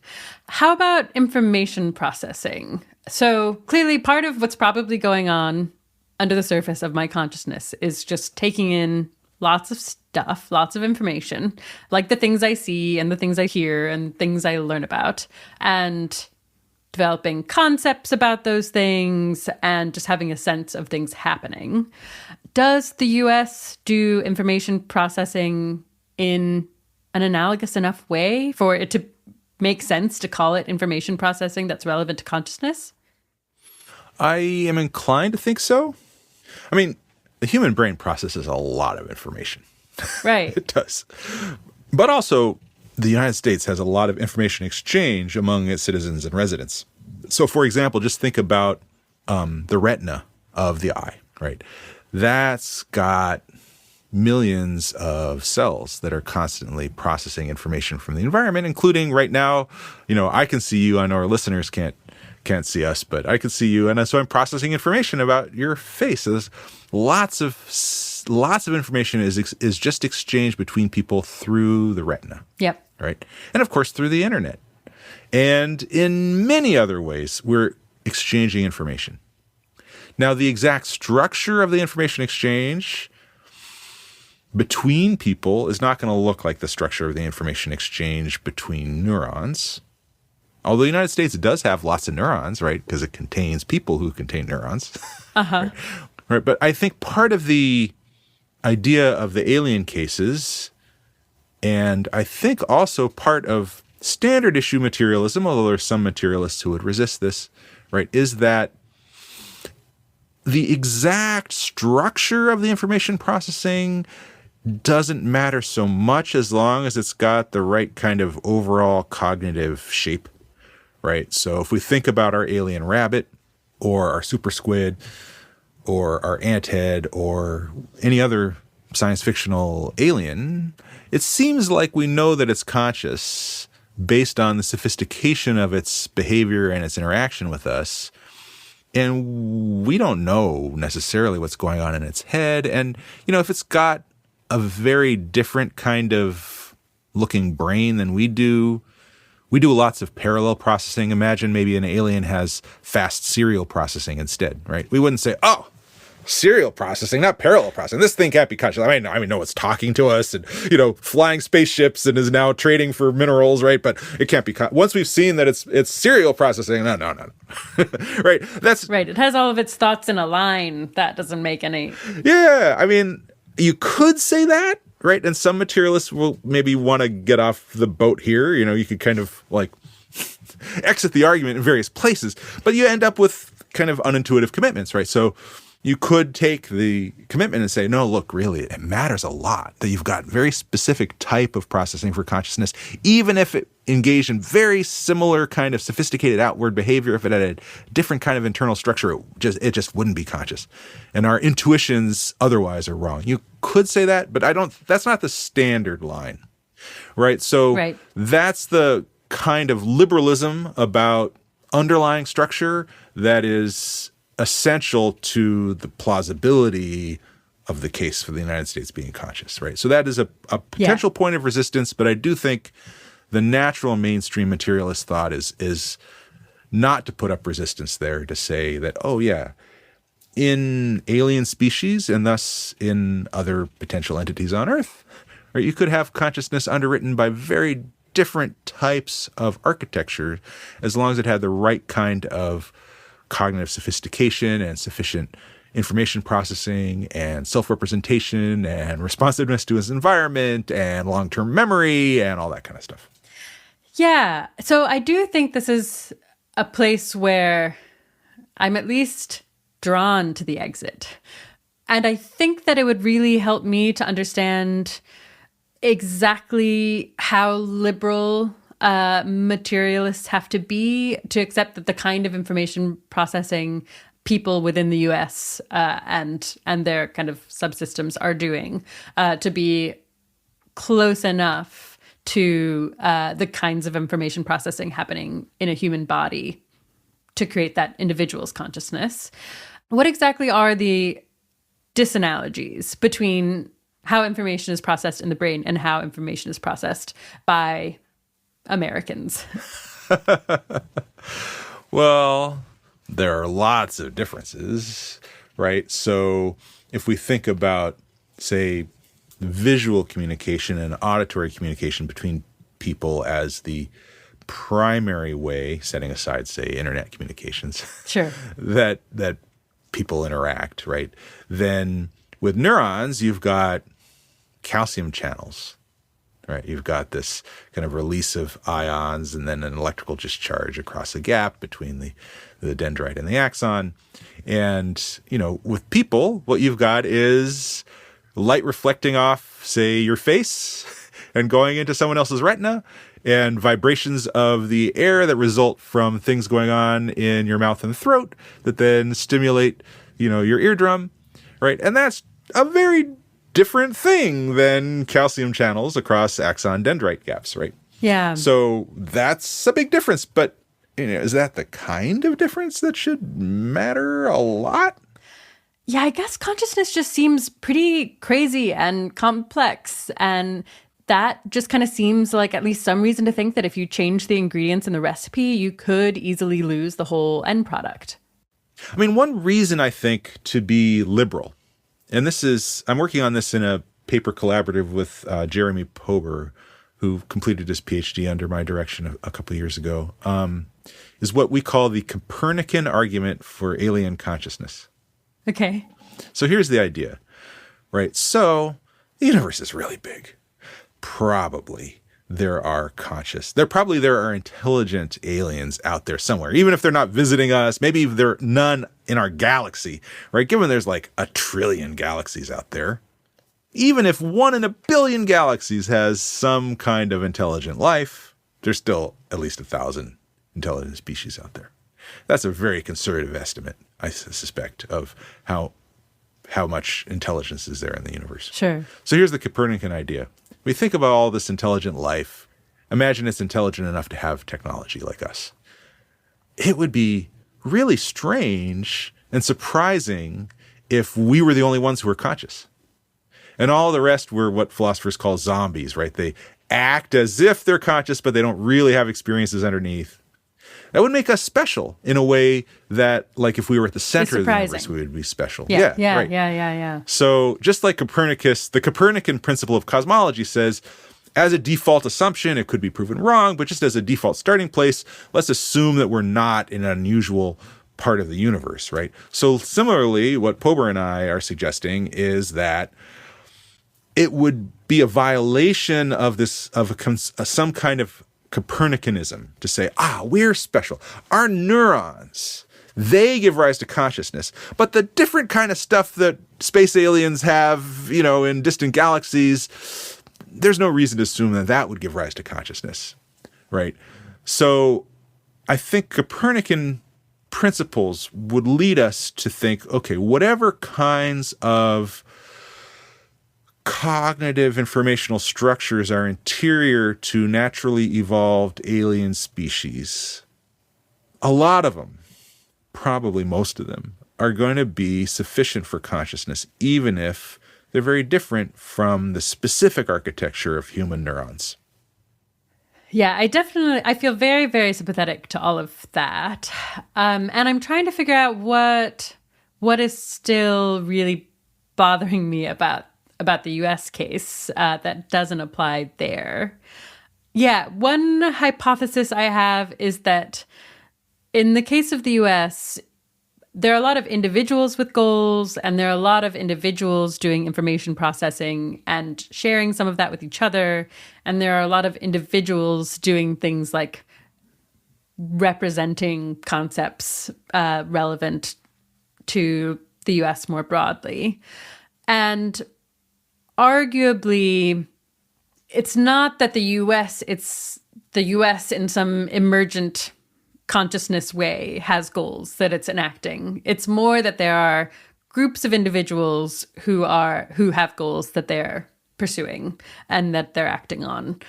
How about information processing? So clearly part of what's probably going on under the surface of my consciousness is just taking in lots of stuff, lots of information, like the things I see and the things I hear and things I learn about, and developing concepts about those things and just having a sense of things happening. Does the US do information processing in an analogous enough way for it to make sense to call it information processing that's relevant to consciousness? I am inclined to think so. I mean, the human brain processes a lot of information. Right. It does. But also, the United States has a lot of information exchange among its citizens and residents. So, for example, just think about the retina of the eye, right? That's got millions of cells that are constantly processing information from the environment, including right now, I can see you. I know our listeners can't see us, but I can see you. And so I'm processing information about your face. So there's lots of information is just exchanged between people through the retina. Yep. Right. And of course, through the internet. And in many other ways, we're exchanging information. Now, the exact structure of the information exchange between people is not going to look like the structure of the information exchange between neurons. Although the United States does have lots of neurons, right? Because it contains people who contain neurons. Uh-huh. Right. But I think part of the idea of the alien cases, and I think also part of standard issue materialism, although there are some materialists who would resist this, right, is that the exact structure of the information processing doesn't matter so much as long as it's got the right kind of overall cognitive shape, right? So if we think about our alien rabbit or our super squid or our anthead or any other science fictional alien, it seems like we know that it's conscious based on the sophistication of its behavior and its interaction with us. And we don't know necessarily what's going on in its head. And, if it's got a very different kind of looking brain than we do lots of parallel processing. Imagine maybe an alien has fast serial processing instead, right? We wouldn't say, oh, serial processing, not parallel processing. This thing can't be conscious. I know it's talking to us and, flying spaceships and is now trading for minerals, right? But it can't be once we've seen that it's serial processing. No. Right. That's right. It has all of its thoughts in a line. That doesn't make any. Yeah. You could say that, right? And some materialists will maybe want to get off the boat here. You could kind of like exit the argument in various places, but you end up with kind of unintuitive commitments, right? So you could take the commitment and say, no, look, really, it matters a lot that you've got very specific type of processing for consciousness, even if it engaged in very similar kind of sophisticated outward behavior. If it had a different kind of internal structure, it just wouldn't be conscious. And our intuitions otherwise are wrong. You could say that, but that's not the standard line, right? So That's the kind of liberalism about underlying structure that is essential to the plausibility of the case for the United States being conscious, right? So that is a potential point of resistance, but I do think the natural mainstream materialist thought is not to put up resistance there, to say that, oh yeah, in alien species and thus in other potential entities on Earth, right, you could have consciousness underwritten by very different types of architecture as long as it had the right kind of cognitive sophistication and sufficient information processing and self-representation and responsiveness to his environment and long-term memory and all that kind of stuff. Yeah. So I do think this is a place where I'm at least drawn to the exit. And I think that it would really help me to understand exactly how liberal materialists have to be to accept that the kind of information processing people within the US and their kind of subsystems are doing to be close enough to the kinds of information processing happening in a human body to create that individual's consciousness. What exactly are the disanalogies between how information is processed in the brain and how information is processed by Americans? Well, there are lots of differences, right? So if we think about, say, visual communication and auditory communication between people as the primary way, setting aside, say, internet communications, sure, that people interact, right? Then with neurons, you've got calcium channels, right? You've got this kind of release of ions and then an electrical discharge across a gap between the dendrite and the axon. And, with people, what you've got is light reflecting off, say, your face and going into someone else's retina, and vibrations of the air that result from things going on in your mouth and throat that then stimulate, your eardrum, right? And that's a very different thing than calcium channels across axon dendrite gaps, right? Yeah. So that's a big difference. But, is that the kind of difference that should matter a lot? Yeah, I guess consciousness just seems pretty crazy and complex. And that just kind of seems like at least some reason to think that if you change the ingredients in the recipe, you could easily lose the whole end product. One reason I think to be liberal, and I'm working on this in a paper collaborative with Jeremy Pober, who completed his PhD under my direction a couple of years ago, is what we call the Copernican argument for alien consciousness. Okay. So here's the idea, right? So the universe is really big. Probably there are intelligent aliens out there somewhere, even if they're not visiting us. Maybe there are none in our galaxy, right? Given there's like 1 trillion galaxies out there. even if 1 in a billion galaxies has some kind of intelligent life, there's still at least 1,000 intelligent species out there. That's a very conservative estimate, I suspect, of how much intelligence is there in the universe. Sure. So here's the Copernican idea. We think about all this intelligent life. Imagine it's intelligent enough to have technology like us. It would be really strange and surprising if we were the only ones who were conscious. And all the rest were what philosophers call zombies, right? They act as if they're conscious, but they don't really have experiences underneath. That would make us special in a way that, like, if we were at the center of the universe, we would be special. Yeah. So just like Copernicus, the Copernican principle of cosmology says, as a default assumption, it could be proven wrong, but just as a default starting place, let's assume that we're not in an unusual part of the universe, right? So similarly, what Pober and I are suggesting is that it would be a violation of some kind of Copernicanism to say, we're special. Our neurons, they give rise to consciousness. But the different kind of stuff that space aliens have, in distant galaxies, there's no reason to assume that that would give rise to consciousness, right? So I think Copernican principles would lead us to think, okay, whatever kinds of cognitive informational structures are interior to naturally evolved alien species, a lot of them, probably most of them, are going to be sufficient for consciousness, even if they're very different from the specific architecture of human neurons. Yeah, I feel very, very sympathetic to all of that. And I'm trying to figure out what is still really bothering me about the US case that doesn't apply there. Yeah, one hypothesis I have is that in the case of the US, there are a lot of individuals with goals, and there are a lot of individuals doing information processing and sharing some of that with each other. And there are a lot of individuals doing things like representing concepts relevant to the US more broadly. And arguably, it's not that it's the US in some emergent consciousness way has goals that it's enacting. It's more that there are groups of individuals who have goals that they're pursuing and that they're acting on.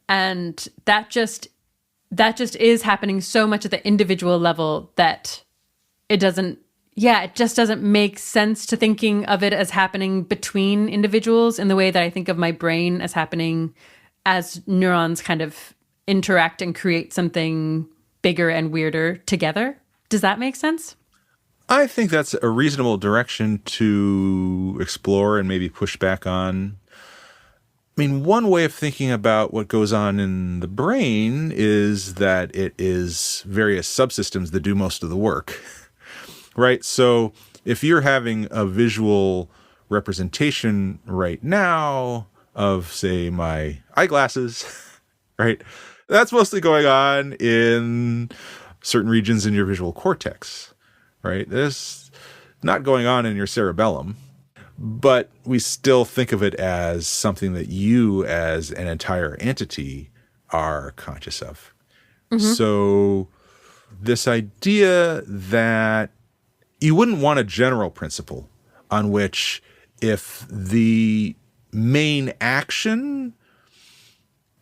And that just is happening so much at the individual level that it just doesn't make sense to thinking of it as happening between individuals in the way that I think of my brain as happening as neurons kind of interact and create something bigger and weirder together. Does that make sense? I think that's a reasonable direction to explore and maybe push back on. I mean, one way of thinking about what goes on in the brain is that it is various subsystems that do most of the work, right? So if you're having a visual representation right now of, say, my eyeglasses, right? That's mostly going on in certain regions in your visual cortex, right? There's not going on in your cerebellum, but we still think of it as something that you as an entire entity are conscious of. Mm-hmm. So this idea that you wouldn't want a general principle on which if the main action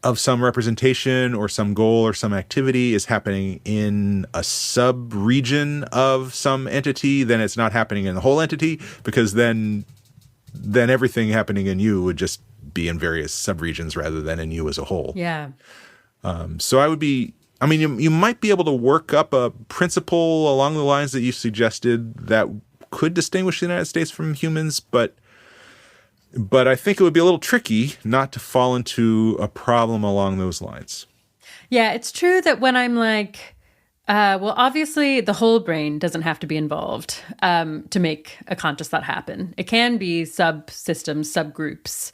of some representation or some goal or some activity is happening in a sub-region of some entity, then it's not happening in the whole entity, because then everything happening in you would just be in various sub-regions rather than in you as a whole. Yeah. So you might be able to work up a principle along the lines that you suggested that could distinguish the United States from humans, but I think it would be a little tricky not to fall into a problem along those lines. Yeah, it's true that when I'm like, obviously the whole brain doesn't have to be involved to make a conscious thought happen. It can be subsystems, subgroups.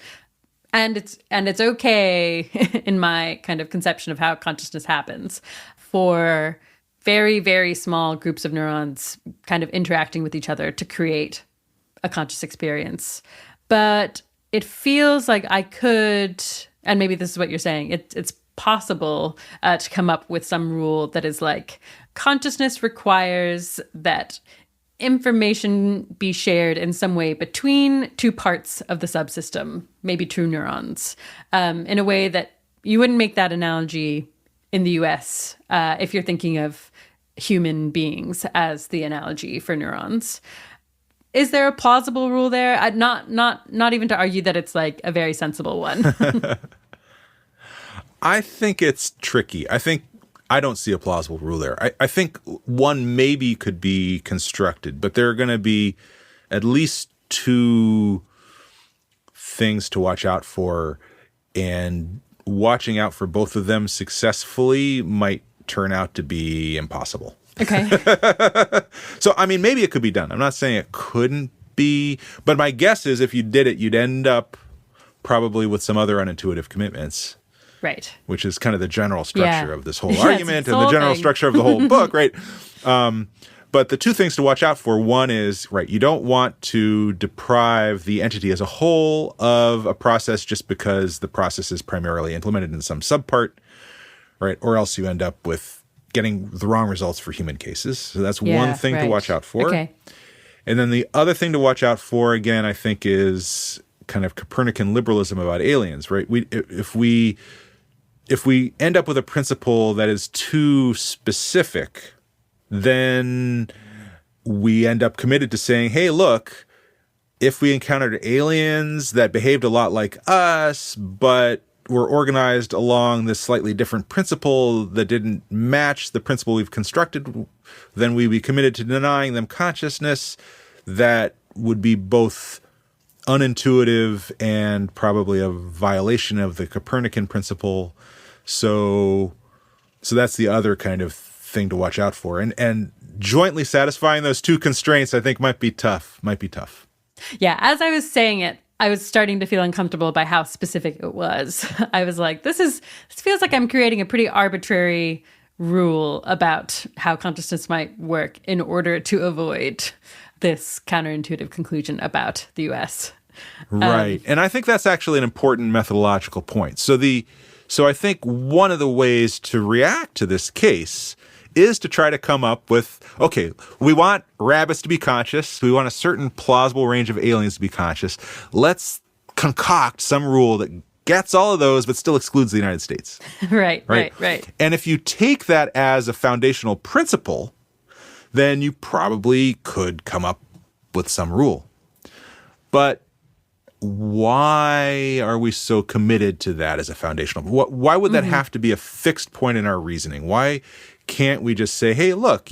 And it's okay in my kind of conception of how consciousness happens for very, very small groups of neurons kind of interacting with each other to create a conscious experience. But it feels like I could, and maybe this is what you're saying, it's possible to come up with some rule that is like, consciousness requires that information be shared in some way between two parts of the subsystem, maybe two neurons, in a way that you wouldn't make that analogy in the US if you're thinking of human beings as the analogy for neurons. Is there a plausible rule there? Not even to argue that it's like a very sensible one. I think it's tricky. I don't see a plausible rule there. I think one maybe could be constructed, but there are going to be at least two things to watch out for, and watching out for both of them successfully might turn out to be impossible. Okay. So, I mean, maybe it could be done. I'm not saying it couldn't be, but my guess is if you did it, you'd end up probably with some other unintuitive commitments. Right. Which is kind of the general structure of this whole Yes, argument it's and the general thing. structure of the whole book, right? But the two things to watch out for, one is, right, you don't want to deprive the entity as a whole of a process just because the process is primarily implemented in some subpart, right? Or else you end up with getting the wrong results for human cases. So that's one thing to watch out for. Okay. And then the other thing to watch out for, again, I think is kind of Copernican liberalism about aliens, right? If we end up with a principle that is too specific, then we end up committed to saying, hey, look, if we encountered aliens that behaved a lot like us, but were organized along this slightly different principle that didn't match the principle we've constructed, then we'd be committed to denying them consciousness. That would be both unintuitive and probably a violation of the Copernican principle. So that's the other kind of thing to watch out for. And jointly satisfying those two constraints, I think, might be tough. Yeah, as I was saying it, I was starting to feel uncomfortable by how specific it was. I was like, this feels like I'm creating a pretty arbitrary rule about how consciousness might work in order to avoid this counterintuitive conclusion about the US. Right. And I think that's actually an important methodological point. So I think one of the ways to react to this case is to try to come up with, okay, we want rabbits to be conscious. We want a certain plausible range of aliens to be conscious. Let's concoct some rule that gets all of those but still excludes the United States. Right. And if you take that as a foundational principle, then you probably could come up with some rule. But why are we so committed to that as a foundational? Why would that have to be a fixed point in our reasoning? Why can't we just say, hey, look,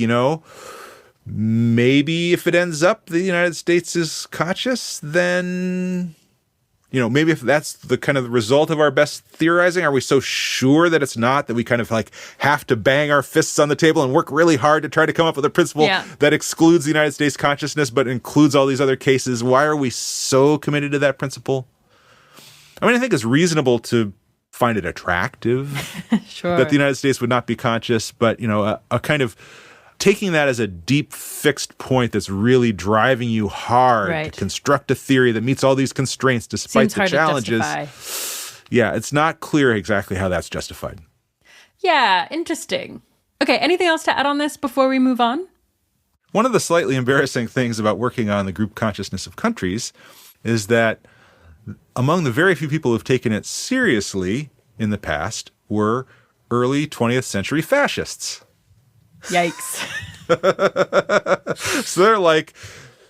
maybe if it ends up the United States is conscious, then, maybe if that's the kind of the result of our best theorizing, are we so sure that it's not that we kind of like have to bang our fists on the table and work really hard to try to come up with a principle that excludes the United States consciousness but includes all these other cases? Why are we so committed to that principle? I mean, I think it's reasonable to find it attractive Sure. that the United States would not be conscious, but, a kind of taking that as a deep fixed point that's really driving you hard to construct a theory that meets all these constraints despite the challenges. Yeah, it's not clear exactly how that's justified. Yeah, interesting. Okay, anything else to add on this before we move on? One of the slightly embarrassing things about working on the group consciousness of countries is that among the very few people who've taken it seriously in the past were early 20th century fascists. Yikes. So they're like,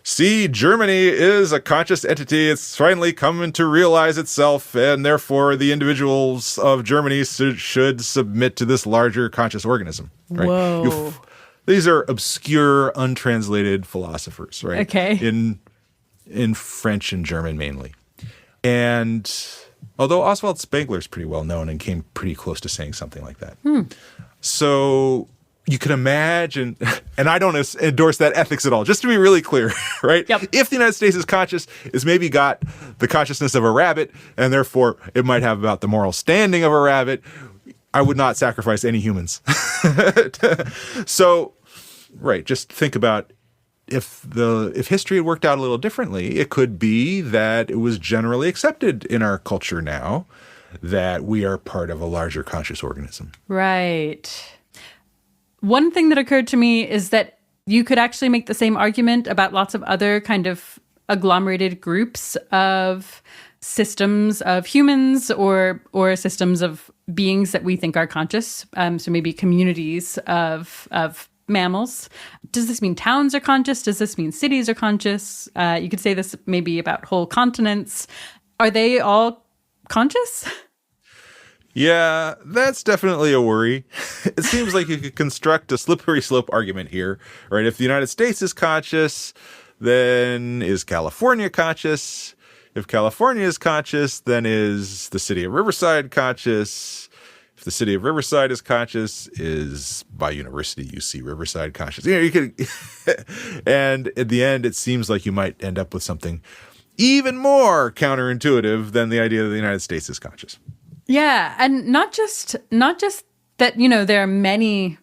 see, Germany is a conscious entity. It's finally come to realize itself, and therefore the individuals of Germany should submit to this larger conscious organism. Right? Whoa. These are obscure, untranslated philosophers, right? Okay. In French and German mainly. And although Oswald Spengler is pretty well known and came pretty close to saying something like that. So you can imagine, and I don't endorse that ethics at all, just to be really clear, right? Yep. If the United States is conscious, it's maybe got the consciousness of a rabbit, and therefore it might have about the moral standing of a rabbit. I would not sacrifice any humans. So, right, just think about if history had worked out a little differently, it could be that it was generally accepted in our culture now that we are part of a larger conscious organism. Right. One thing that occurred to me is that you could actually make the same argument about lots of other kind of agglomerated groups of systems of humans or systems of beings that we think are conscious. So maybe communities of mammals. Does this mean towns are conscious? Does this mean cities are conscious? You could say this maybe about whole continents. Are they all conscious? Yeah, that's definitely a worry. It seems like you could construct a slippery slope argument here, right? If the United States is conscious, then is California conscious? If California is conscious, then is the city of Riverside conscious? If the city of Riverside is conscious, is by university UC Riverside conscious? You could, and at the end, it seems like you might end up with something even more counterintuitive than the idea that the United States is conscious. Yeah, and not just that, there are many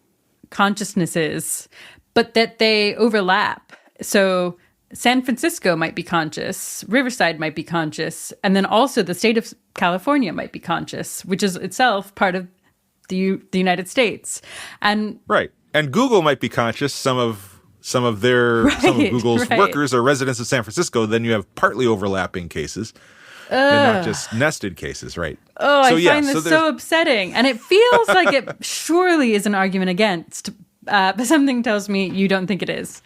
consciousnesses, but that they overlap. So San Francisco might be conscious, Riverside might be conscious, and then also the state of California might be conscious, which is itself part of the United States. And right. And Google might be conscious. Some of Google's workers are residents of San Francisco. Then you have partly overlapping cases. And not just nested cases, right? Oh, so, I find this so upsetting. And it feels like it surely is an argument against, but something tells me you don't think it is.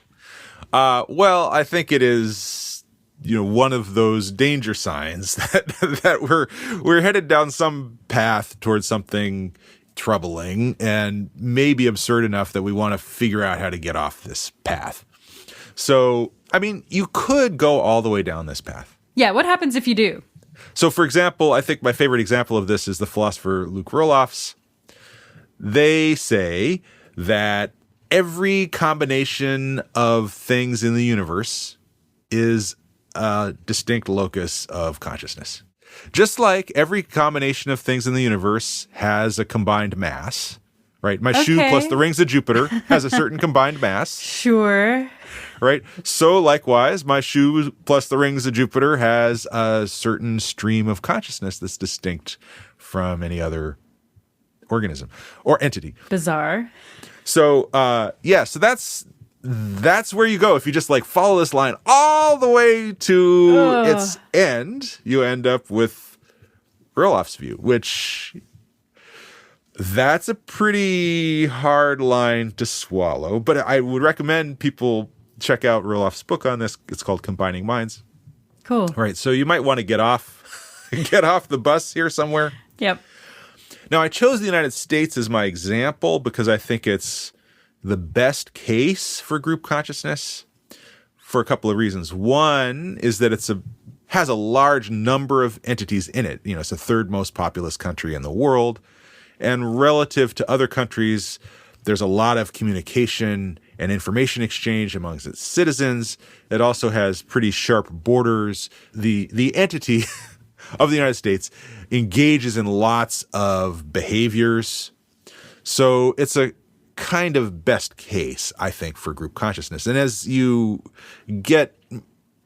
Well, I think it is, one of those danger signs that we're headed down some path towards something troubling and maybe absurd enough that we want to figure out how to get off this path. So, I mean, you could go all the way down this path. Yeah, what happens if you do? So, for example, I think my favorite example of this is the philosopher Luke Roelofs. They say that every combination of things in the universe is a distinct locus of consciousness. Just like every combination of things in the universe has a combined mass, right? My shoe plus the rings of Jupiter has a certain combined mass. Sure. Right? So likewise, my shoe plus the rings of Jupiter has a certain stream of consciousness that's distinct from any other organism or entity. Bizarre. So, so that's where you go. If you just follow this line all the way to its end, you end up with Roelofs' view, which that's a pretty hard line to swallow. But I would recommend people check out Roelofs' book on this. It's called Combining Minds. Cool. Right. So you might want to get off the bus here somewhere. Yep. Now, I chose the United States as my example because I think it's the best case for group consciousness for a couple of reasons. One is that has a large number of entities in it. It's the third most populous country in the world. And relative to other countries, there's a lot of communication and information exchange amongst its citizens. It also has pretty sharp borders. The entity of the United States engages in lots of behaviors. So it's a kind of best case, I think, for group consciousness. And as you get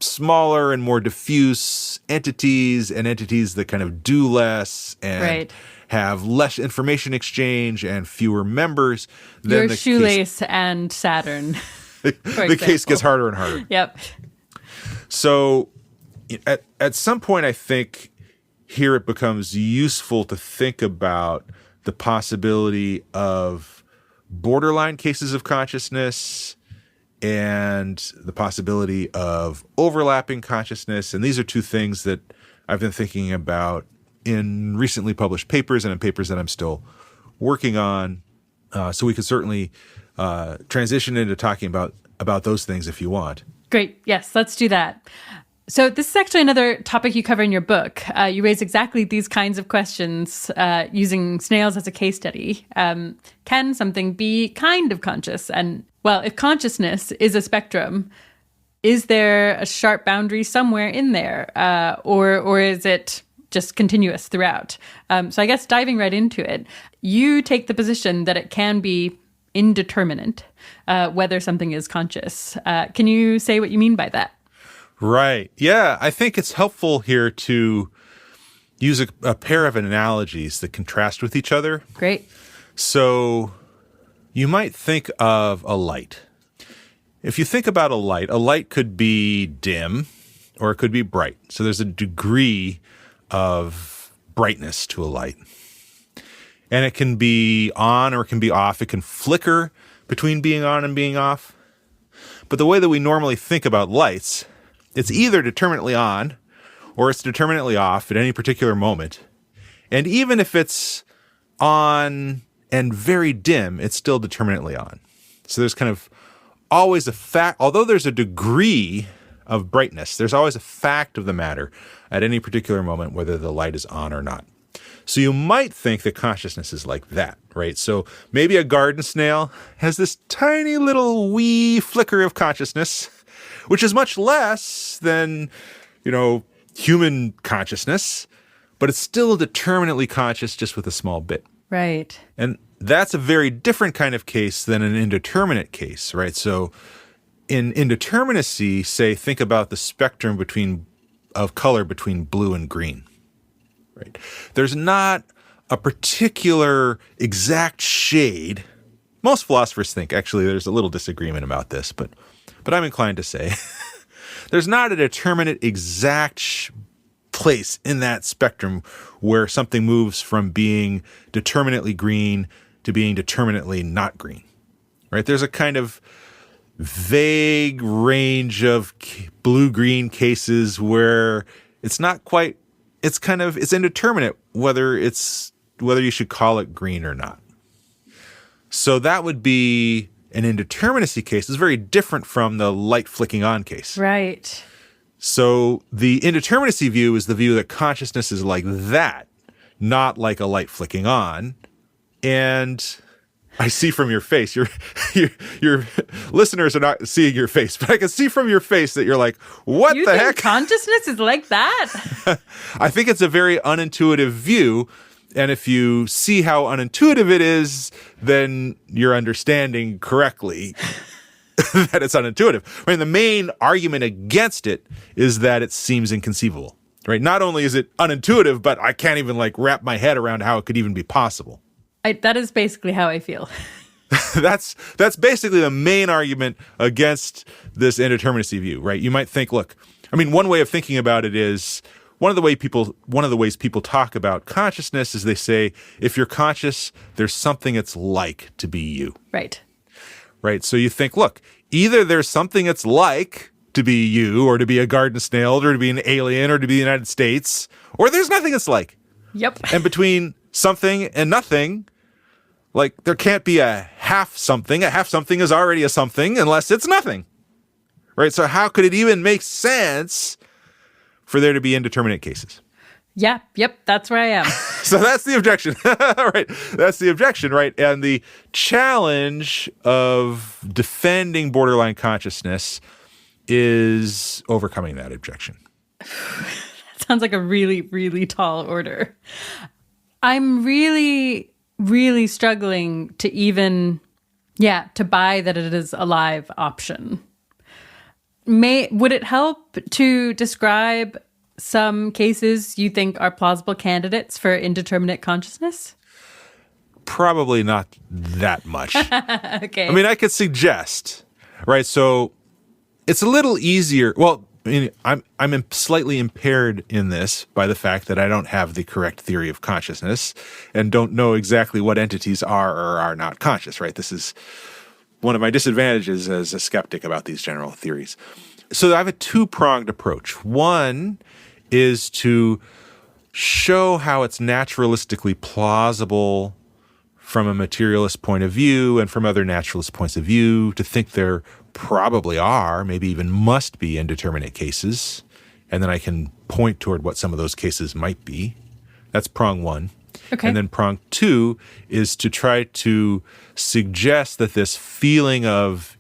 smaller and more diffuse entities and entities that kind of do less and have less information exchange and fewer members, then your shoelace and Saturn. The case gets harder and harder. Yep. So at some point, I think here it becomes useful to think about the possibility of borderline cases of consciousness and the possibility of overlapping consciousness. And these are two things that I've been thinking about in recently published papers and in papers that I'm still working on. So we could certainly transition into talking about those things if you want. Great. Yes, let's do that. So this is actually another topic you cover in your book. You raise exactly these kinds of questions using snails as a case study. Can something be kind of conscious? And, well, if consciousness is a spectrum, is there a sharp boundary somewhere in there? Or is it just continuous throughout? So I guess diving right into it, you take the position that it can be indeterminate whether something is conscious. Can you say what you mean by that? Right. Yeah, I think it's helpful here to use a pair of analogies that contrast with each other. Great. So you might think of a light. If you think about a light could be dim or it could be bright. So there's a degree of brightness to a light. And it can be on or it can be off. It can flicker between being on and being off. But the way that we normally think about lights, it's either determinately on or it's determinately off at any particular moment. And even if it's on and very dim, it's still determinately on. So there's kind of always a fact, although there's a degree of brightness, there's always a fact of the matter at any particular moment, whether the light is on or not. So you might think that consciousness is like that, right? So maybe a garden snail has this tiny little wee flicker of consciousness, which is much less than, human consciousness, but it's still determinately conscious just with a small bit. Right. And that's a very different kind of case than an indeterminate case, right? So in indeterminacy, say, think about the spectrum of color between blue and green, right? There's not a particular exact shade. Most philosophers think, actually, there's a little disagreement about this, but I'm inclined to say there's not a determinate exact place in that spectrum where something moves from being determinately green to being determinately not green, right? There's a kind of vague range of blue-green cases where it's not quite, it's indeterminate whether you should call it green or not. So that would be an indeterminacy case. It's very different from the light flicking on case. Right. So the indeterminacy view is the view that consciousness is like that, not like a light flicking on. And I see from your face, your listeners are not seeing your face, but I can see from your face that you're like, what the heck? Consciousness is like that? I think it's a very unintuitive view. And if you see how unintuitive it is, then you're understanding correctly that it's unintuitive. I mean, the main argument against it is that it seems inconceivable, right? Not only is it unintuitive, but I can't even wrap my head around how it could even be possible. That is basically how I feel. That's basically the main argument against this indeterminacy view, right? You might think, look, I mean, one way of thinking about it is one of the ways people talk about consciousness is they say, if you're conscious, there's something it's like to be you. Right. Right. So you think, look, either there's something it's like to be you or to be a garden snail or to be an alien or to be the United States, or there's nothing it's like. Yep. And between something and nothing, there can't be a half something. A half something is already a something unless it's nothing. Right. So how could it even make sense for there to be indeterminate cases? Yeah. Yep. That's where I am. So that's the objection. Right. That's the objection, right? And the challenge of defending borderline consciousness is overcoming that objection. That sounds like a really, really tall order. I'm really, really struggling to even, to buy that it is a live option. Would it help to describe some cases you think are plausible candidates for indeterminate consciousness? Probably not that much. Okay. I mean, I could suggest, right? So it's a little easier. Well, I'm slightly impaired in this by the fact that I don't have the correct theory of consciousness and don't know exactly what entities are or are not conscious, right? This is one of my disadvantages as a skeptic about these general theories. So I have a two-pronged approach. One is to show how it's naturalistically plausible from a materialist point of view and from other naturalist points of view to think there probably are, maybe even must be indeterminate cases. And then I can point toward what some of those cases might be. That's prong one. Okay. And then prong two is to try to suggest that this feeling of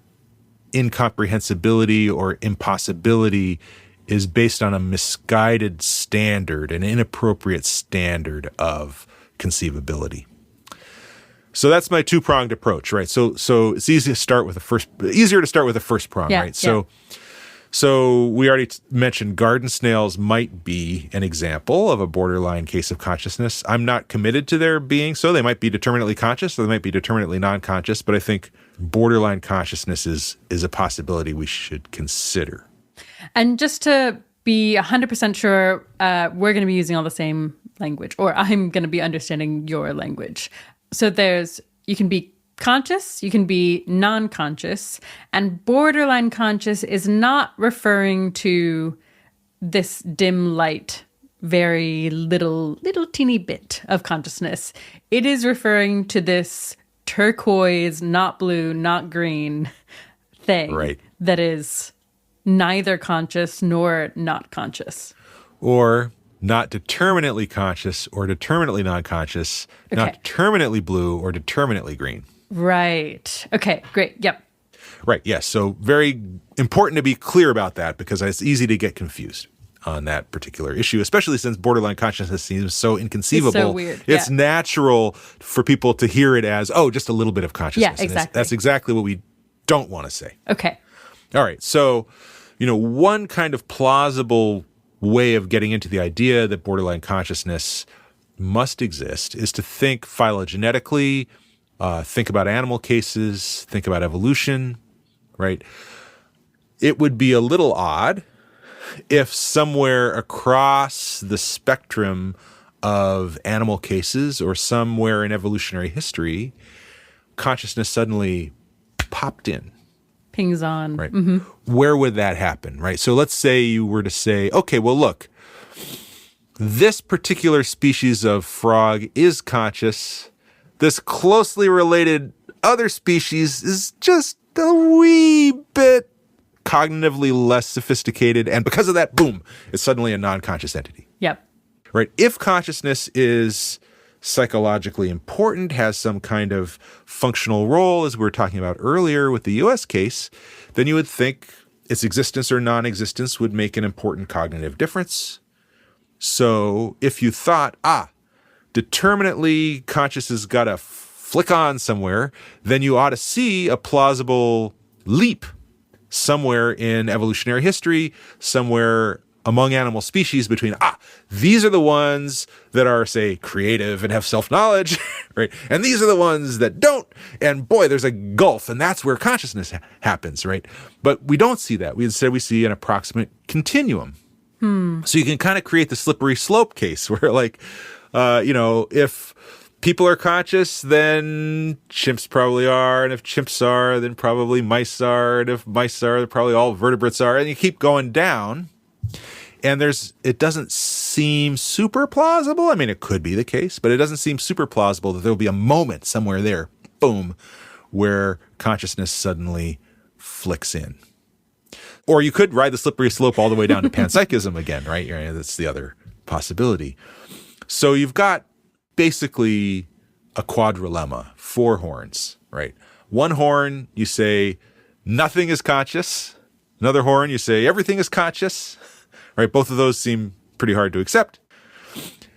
incomprehensibility or impossibility is based on a misguided standard, an inappropriate standard of conceivability. So that's my two-pronged approach, right? So it's easier to start with the first prong, Yeah, right? So we already mentioned garden snails might be an example of a borderline case of consciousness. I'm not committed to their being so. They might be determinately conscious or they might be determinately non-conscious, but I think borderline consciousness is a possibility we should consider. And just to be 100% sure, we're going to be using all the same language, or I'm going to be understanding your language. So you can be conscious, you can be non-conscious, and borderline conscious is not referring to this dim light, very little teeny bit of consciousness. It is referring to this turquoise, not blue, not green thing, right, that is neither conscious nor not conscious. Or not determinately conscious or determinately non-conscious, not determinately blue or determinately green. Right. Okay, great. Yep. Right, yes. So very important to be clear about that because it's easy to get confused on that particular issue, especially since borderline consciousness seems so inconceivable. It's so weird. It's natural for people to hear it as, just a little bit of consciousness. Yeah, exactly. That's exactly what we don't want to say. Okay. All right. So, one kind of plausible way of getting into the idea that borderline consciousness must exist is to think phylogenetically, think about animal cases, think about evolution, right? It would be a little odd if somewhere across the spectrum of animal cases or somewhere in evolutionary history, consciousness suddenly popped in. Pings on. Right. Mm-hmm. Where would that happen, right? So let's say you were to say, okay, well, look, this particular species of frog is conscious. This closely related other species is just a wee bit cognitively less sophisticated. And because of that, boom, it's suddenly a non-conscious entity. Yep. Right. If consciousness is psychologically important, has some kind of functional role, as we were talking about earlier with the U.S. case, then you would think its existence or non-existence would make an important cognitive difference. So if you thought, determinately conscious has got to flick on somewhere, then you ought to see a plausible leap somewhere in evolutionary history, somewhere among animal species between, these are the ones that are, say, creative and have self-knowledge, right? And these are the ones that don't. And boy, there's a gulf, and that's where consciousness happens, right? But we don't see that. We see an approximate continuum. So you can kind of create the slippery slope case where, if people are conscious, then chimps probably are. And if chimps are, then probably mice are. And if mice are, then probably all vertebrates are. And you keep going down. And it doesn't seem super plausible. I mean, it could be the case, but it doesn't seem super plausible that there'll be a moment somewhere there, boom, where consciousness suddenly flicks in. Or you could ride the slippery slope all the way down to panpsychism again, right? That's the other possibility. So you've got basically a quadrilemma, 4 horns, right? One horn, you say nothing is conscious. Another horn, you say everything is conscious, right? Both of those seem pretty hard to accept.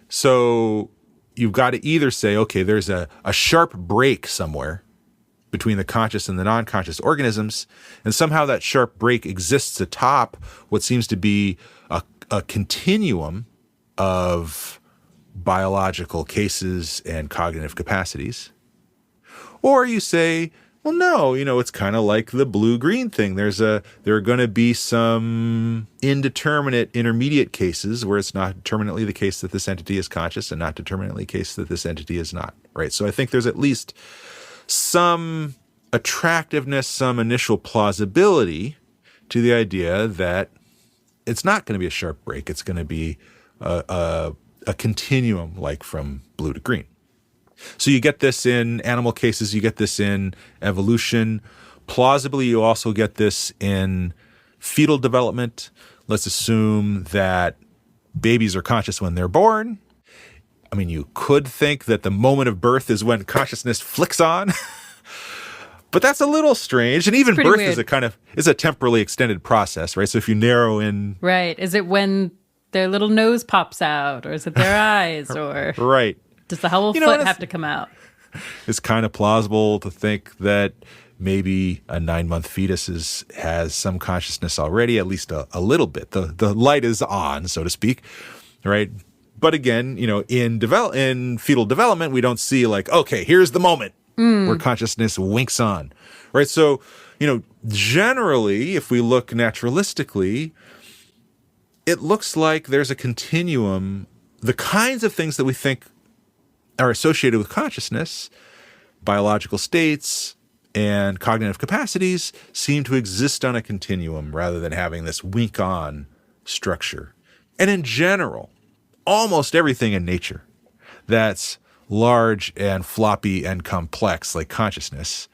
So you've got to either say, okay, there's a sharp break somewhere between the conscious and the non-conscious organisms, and somehow that sharp break exists atop what seems to be a continuum of biological cases and cognitive capacities. Or you say, well, no, it's kind of like the blue-green thing. There are going to be some indeterminate intermediate cases where it's not determinately the case that this entity is conscious and not determinately the case that this entity is not, right? So I think there's at least some attractiveness, some initial plausibility to the idea that it's not going to be a sharp break. It's going to be a continuum, like from blue to green. So you get this in animal cases, you get this in evolution. Plausibly, you also get this in fetal development. Let's assume that babies are conscious when they're born. I mean, you could think that the moment of birth is when consciousness flicks on, but that's a little strange. And even birth weird. is a temporally extended process, right? So if you narrow in... Right. Is it when their little nose pops out, or is it their eyes, or... Right. Does the whole foot have to come out? It's kind of plausible to think that maybe a 9-month fetus has some consciousness already, at least a little bit. The light is on, so to speak, right? But again, in fetal development, we don't see like, okay, here's the moment where consciousness winks on, right? So, generally, if we look naturalistically, it looks like there's a continuum. The kinds of things that we think are associated with consciousness, biological states, and cognitive capacities seem to exist on a continuum rather than having this wink-on structure. And in general, almost everything in nature that's large and floppy and complex, like consciousness,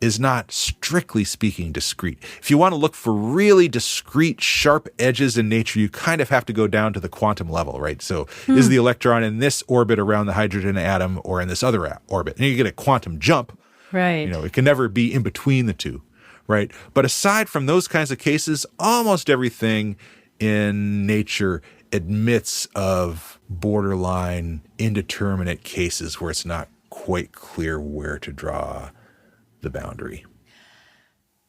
is not, strictly speaking, discrete. If you want to look for really discrete, sharp edges in nature, you kind of have to go down to the quantum level, right? So is the electron in this orbit around the hydrogen atom or in this other orbit? And you get a quantum jump. Right. It can never be in between the two, right? But aside from those kinds of cases, almost everything in nature admits of borderline, indeterminate cases where it's not quite clear where to draw the boundary.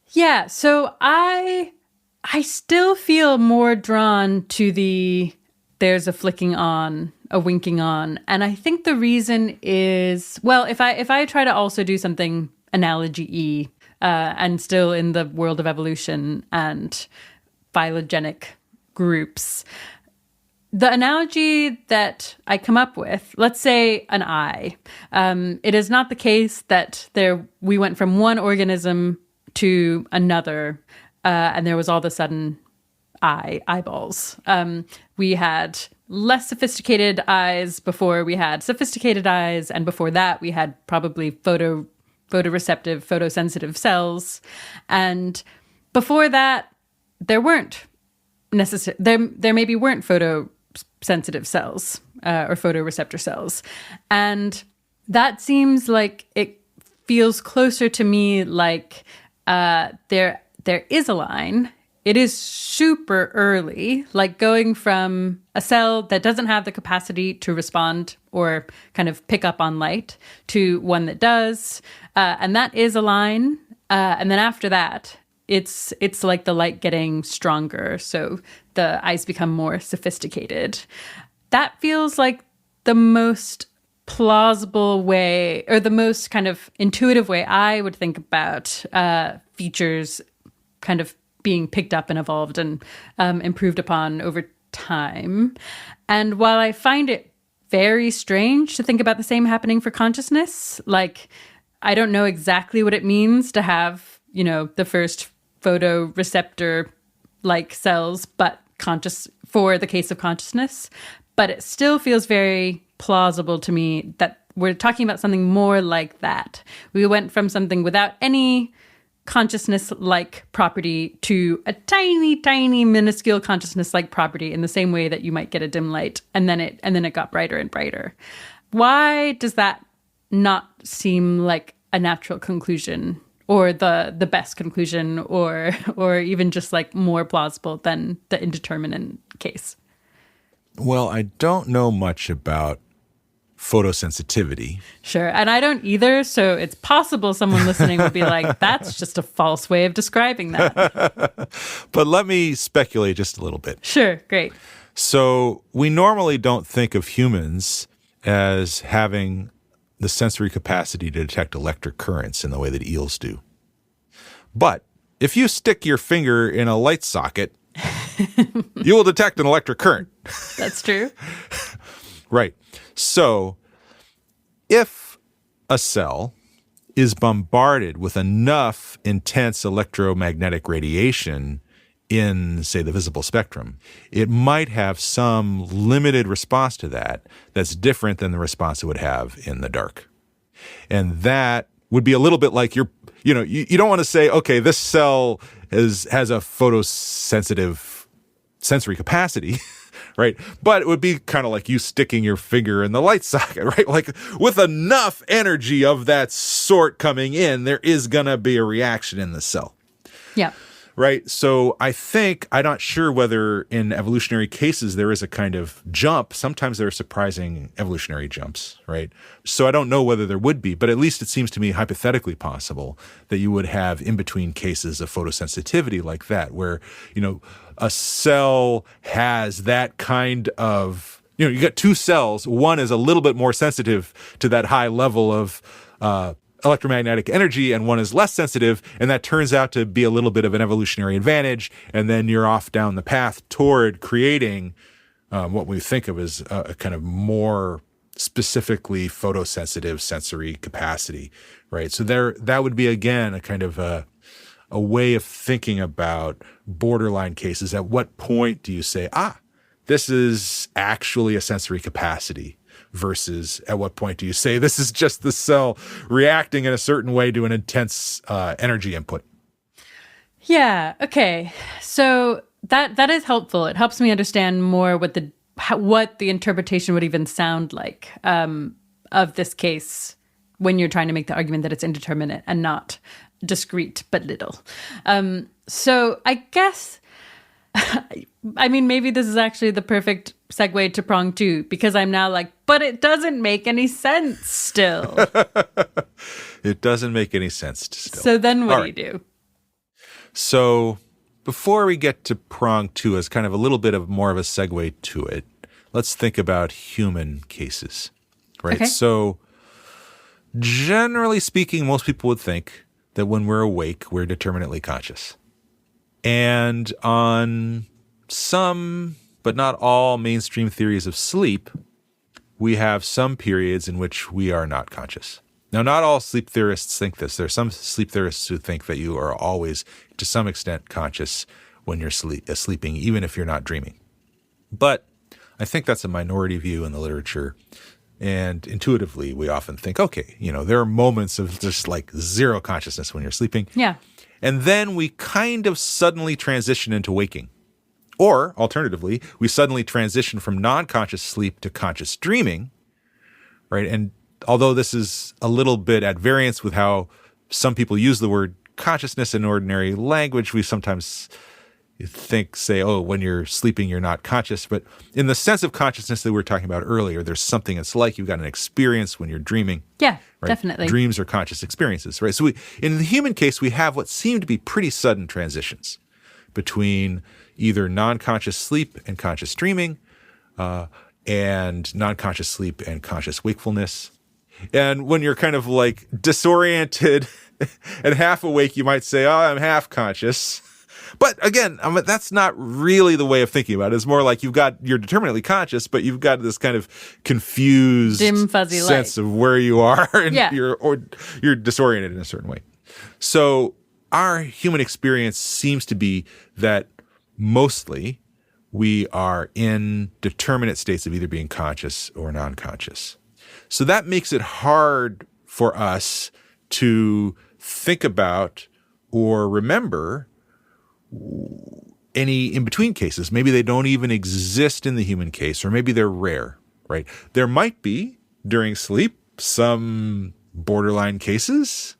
Yeah, so I still feel more drawn to there's a flicking on, a winking on, and I think the reason is, well, if I try to also do something analogy-y, and still in the world of evolution and phylogenetic groups, the analogy that I come up with, let's say an eye. It is not the case that we went from one organism to another, and there was all of a sudden eyeballs. We had less sophisticated eyes before we had sophisticated eyes, and before that we had probably photoreceptive, photosensitive cells, and before that there weren't there maybe weren't photosensitive cells or photoreceptor cells, and that seems like it feels closer to me like there is a line. It is super early, like going from a cell that doesn't have the capacity to respond or kind of pick up on light to one that does, and that is a line. And then after that, it's like the light getting stronger, so the eyes become more sophisticated. That feels like the most plausible way, or the most kind of intuitive way I would think about features kind of being picked up and evolved and improved upon over time. And while I find it very strange to think about the same happening for consciousness, like I don't know exactly what it means to have, the first photoreceptor-like cells, but conscious for the case of consciousness. But it still feels very plausible to me that we're talking about something more like that. We went from something without any consciousness-like property to a tiny, tiny, minuscule consciousness-like property in the same way that you might get a dim light, and then it got brighter and brighter. Why does that not seem like a natural conclusion, or the best conclusion, or even just like more plausible than the indeterminate case? Well, I don't know much about photosensitivity. Sure. And I don't either. So it's possible someone listening would be like, that's just a false way of describing that. But let me speculate just a little bit. Sure. Great. So we normally don't think of humans as having the sensory capacity to detect electric currents in the way that eels do. But if you stick your finger in a light socket, you will detect an electric current. That's true. Right. So if a cell is bombarded with enough intense electromagnetic radiation in, say, the visible spectrum, it might have some limited response to that that's different than the response it would have in the dark. And that would be a little bit like you don't want to say, okay, this cell has a photosensitive sensory capacity, right? But it would be kind of like you sticking your finger in the light socket, right? Like with enough energy of that sort coming in, there is going to be a reaction in the cell. Yeah. Right. So I'm not sure whether in evolutionary cases there is a kind of jump. Sometimes there are surprising evolutionary jumps, right? So I don't know whether there would be, but at least it seems to me hypothetically possible that you would have in between cases of photosensitivity like that, where, a cell has that kind of, you got two cells. One is a little bit more sensitive to that high level of, electromagnetic energy, and one is less sensitive, and that turns out to be a little bit of an evolutionary advantage, and then you're off down the path toward creating what we think of as a kind of more specifically photosensitive sensory capacity, right? So that would be, again, a kind of a way of thinking about borderline cases. At what point do you say, this is actually a sensory capacity? Versus at what point do you say this is just the cell reacting in a certain way to an intense energy input? Yeah. Okay. So that is helpful. It helps me understand more what the interpretation would even sound like of this case when you're trying to make the argument that it's indeterminate and not discrete but little. So I guess. Maybe this is actually the perfect segue to prong 2, because I'm now like, but it doesn't make any sense still. It doesn't make any sense still. So then what do you do? So before we get to prong 2 as kind of a little bit of more of a segue to it, let's think about human cases, right? Okay. So generally speaking, most people would think that when we're awake, we're determinately conscious. And on some, but not all, mainstream theories of sleep, we have some periods in which we are not conscious. Now, not all sleep theorists think this. There are some sleep theorists who think that you are always, to some extent, conscious when you're sleeping, even if you're not dreaming. But I think that's a minority view in the literature. And intuitively, we often think, okay, there are moments of just like zero consciousness when you're sleeping. Yeah. And then we kind of suddenly transition into waking. Or, alternatively, we suddenly transition from non-conscious sleep to conscious dreaming, right? And although this is a little bit at variance with how some people use the word consciousness in ordinary language, we sometimes say, when you're sleeping, you're not conscious. But in the sense of consciousness that we were talking about earlier, there's something it's like you've got an experience when you're dreaming. Yeah, right? Definitely. Dreams are conscious experiences, right? So in the human case, we have what seem to be pretty sudden transitions between either non-conscious sleep and conscious dreaming, and non-conscious sleep and conscious wakefulness. And when you're kind of like disoriented and half awake, you might say, I'm half conscious. But again, that's not really the way of thinking about it. It's more like you're determinately conscious, but you've got this kind of confused dim, fuzzy sense light of where you are, and yeah. you're disoriented in a certain way. So our human experience seems to be that mostly we are in determinate states of either being conscious or non-conscious. So that makes it hard for us to think about or remember any in-between cases. Maybe they don't even exist in the human case, or maybe they're rare, right? There might be, during sleep, some borderline cases.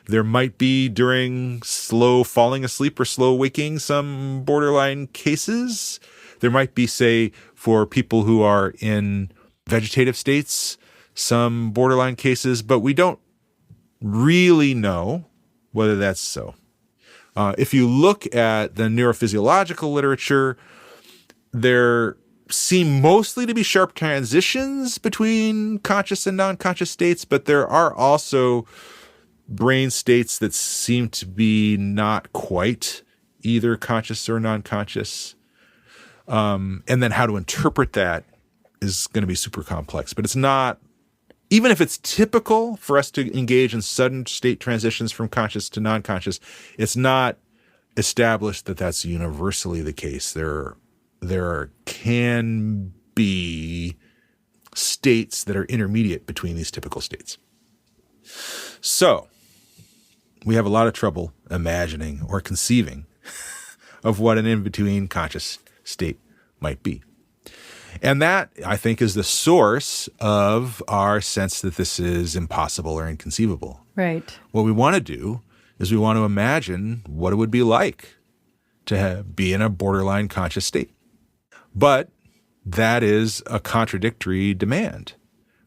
There might be, during slow falling asleep or slow waking, some borderline cases. There might be, say, for people who are in vegetative states, some borderline cases, but we don't really know whether that's so. If you look at the neurophysiological literature, there seem mostly to be sharp transitions between conscious and non-conscious states, but there are also brain states that seem to be not quite either conscious or non-conscious. And then how to interpret that is going to be super complex. But it's not, even if it's typical for us to engage in sudden state transitions from conscious to non-conscious, it's not established that that's universally the case. There can be states that are intermediate between these typical states. So we have a lot of trouble imagining or conceiving of what an in-between conscious state might be. And that, I think, is the source of our sense that this is impossible or inconceivable. Right. What we want to do is we want to imagine what it would be like to be in a borderline conscious state. But that is a contradictory demand,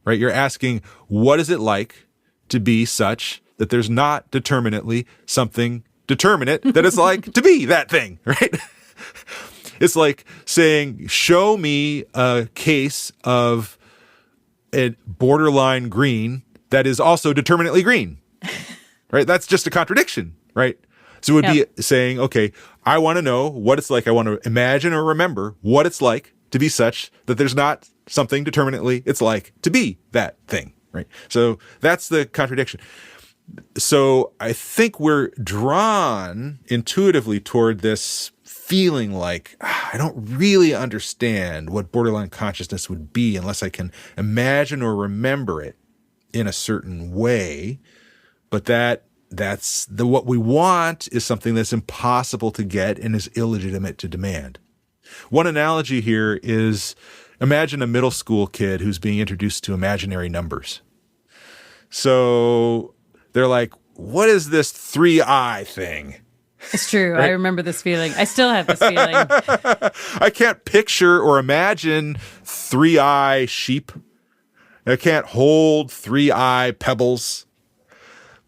right? You're asking, what is it like to be such that there's not determinately something determinate that it's like to be that thing, right? It's like saying, show me a case of a borderline green that is also determinately green, right? That's just a contradiction, right? So it would be saying, okay, I want to know what it's like. I want to imagine or remember what it's like to be such that there's not something determinately it's like to be that thing, right? So that's the contradiction. So I think we're drawn intuitively toward this feeling like, I don't really understand what borderline consciousness would be unless I can imagine or remember it in a certain way. But that's what we want is something that's impossible to get and is illegitimate to demand. One analogy here is, imagine a middle school kid who's being introduced to imaginary numbers. So they're like, what is this 3i thing? It's true. Right? I remember this feeling. I still have this feeling. I can't picture or imagine 3i sheep. I can't hold 3i pebbles.